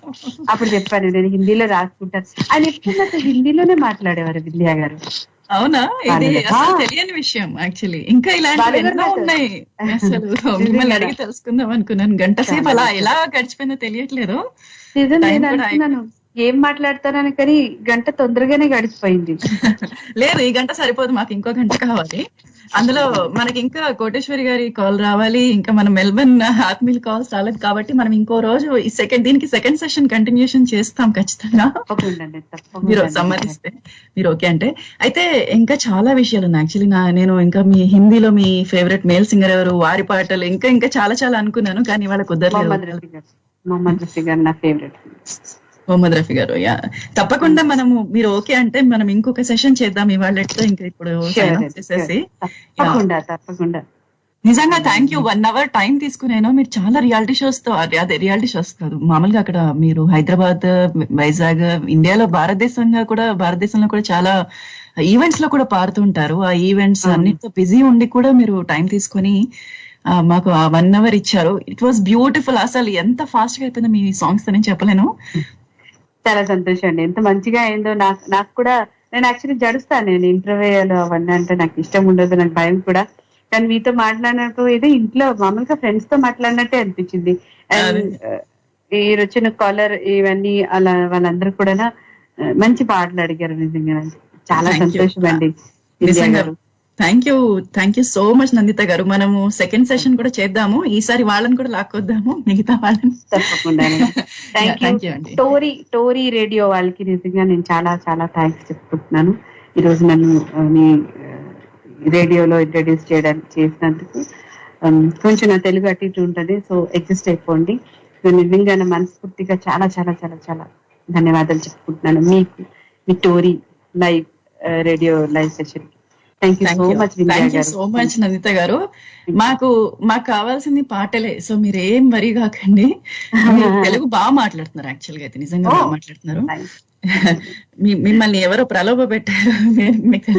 అప్పుడు చెప్పాను నేను హిందీలో రాసుకుంటాను. ఆయన ఎప్పుడు నాకు హిందీలోనే మాట్లాడేవారు విద్యా గారు. అవునా? ఇది అసలు తెలియని విషయం యాక్చువల్లీ. ఇంకా ఇలాంటివి ఎన్నో ఉన్నాయి. అసలు మిమ్మల్ని అడిగి తెలుసుకుందాం అనుకున్నాను. గంట సేపు అలా ఎలా గడిచిపోయిందో తెలియట్లేదు. నేను అనుకున్నాను ఏం మాట్లాడతానని, కానీ గంట తొందరగానే గడిచిపోయింది. లేదు, ఈ గంట సరిపోదు, మాకు ఇంకో గంట కావాలి. అందులో మనకి ఇంకా కోటేశ్వరి గారి కాల్ రావాలి, ఇంకా మన మెల్బర్న్ ఆత్మీయుల కాల్స్ రాలేదు. కాబట్టి మనం ఇంకో రోజు దీనికి సెకండ్ సెషన్ కంటిన్యూషన్ చేస్తాం ఖచ్చితంగా, మీరు సమ్మతిస్తే, మీరు ఓకే అంటే. అయితే ఇంకా చాలా విషయాలు ఉన్నాయి యాక్చువల్లీ. నేను ఇంకా మీ హిందీలో మీ ఫేవరెట్ మేల్ సింగర్ ఎవరు, వారి పాటలు ఇంకా చాలా చాలా అనుకున్నాను, కానీ వాళ్ళ కుదరలేదు. మొహమ్మద్ రఫీ గారు నా ఫేవరెట్. మొహమ్మద్ రఫీ గారు, యా తప్పకుండా మీరు ఓకే అంటే మనం ఇంకొక సెషన్ చేద్దాం ఇవాళతో. ఇంకా ఇప్పుడు చేసేసి తప్పకుండా. నిజంగా థ్యాంక్ యూ. 1 hour టైం తీసుకునేను. మీరు చాలా రియాలిటీ షోస్ తో, అదే రియాలిటీ షోస్ కాదు, మామూలుగా అక్కడ మీరు హైదరాబాద్, వైజాగ్, ఇండియాలో భారతదేశంలో కూడా చాలా ఈవెంట్స్ లో కూడా పాడుతుంటారు. ఆ ఈవెంట్స్ అన్నిటితో బిజీ ఉండి కూడా మీరు టైం తీసుకొని మాకు 1 hour ఇచ్చారు. It was beautiful. అసలు ఎంత ఫాస్ట్ గా అయిపోయిందో మీ సాంగ్స్ అని చెప్పలేను. చాలా సంతోషం అండి. ఎంత మంచిగా అయిందో. నాకు కూడా, నేను యాక్చువల్లీ జడుస్తాను, నేను ఇంటర్వ్యూలు అవన్నీ అంటే నాకు ఇష్టం ఉండదు, నాకు భయం కూడా. కానీ మీతో మాట్లాడినట్టు ఏదో ఇంట్లో మామూలుగా ఫ్రెండ్స్ తో మాట్లాడినట్టే అనిపించింది. ఈ వచ్చిన కాలర్ ఇవన్నీ అలా వాళ్ళందరూ కూడా మంచి పాటలు అడిగారు. నిజంగా చాలా సంతోషం అండి. Thank you so much Nanditha గారు. మనము సెకండ్ సెషన్ కూడా చేద్దాము. ఈసారి వాళ్ళని కూడా లాక్కొద్దాము, మిగతా వాళ్ళని. తప్పకుండా. థ్యాంక్ యూ అండి. టోరీ రేడియో వాళ్ళకి నిజంగా నేను చాలా చాలా థ్యాంక్స్ చెప్పుకుంటున్నాను. ఈ రోజు నన్ను మీ రేడియోలో ఇంట్రడ్యూస్ చేసినందుకు. కొంచెం నా తెలుగు అటు ఇటు ఉంటుంది, సో అడ్జస్ట్ అయిపోండి. నిజంగా నా మనస్ఫూర్తిగా చాలా చాలా చాలా చాలా ధన్యవాదాలు చెప్పుకుంటున్నాను మీకు, మీ టోరీ live radio live session. Thank you so much Nanditha గారు. మాకు కావాల్సింది పాటలే, సో మీరేం వరి కాకండి. తెలుగు బాగా మాట్లాడుతున్నారు యాక్చువల్ గా, అయితే నిజంగా బాగా మాట్లాడుతున్నారు. మిమ్మల్ని ఎవరో ప్రలోభ పెట్టారు మీకు.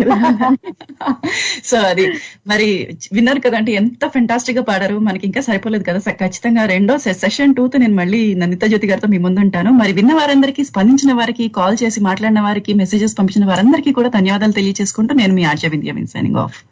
సో అది మరి విన్నారు కదంటే ఎంత ఫెంటాస్టిక్ గా పాడారు. మనకి ఇంకా సరిపోలేదు కదా, ఖచ్చితంగా రెండో సెషన్ 2 నేను మళ్ళీ నందిత జ్యోతి గారితో మీ ముందు ఉంటాను. మరి విన్న వారందరికీ, స్పందించిన వారికి, కాల్ చేసి మాట్లాడిన వారికి, మెసేజెస్ పంపించిన వారందరికీ కూడా ధన్యవాదాలు తెలియజేసుకుంటూ నేను మీ ఆర్జే వింధ్య సైనింగ్ ఆఫ్.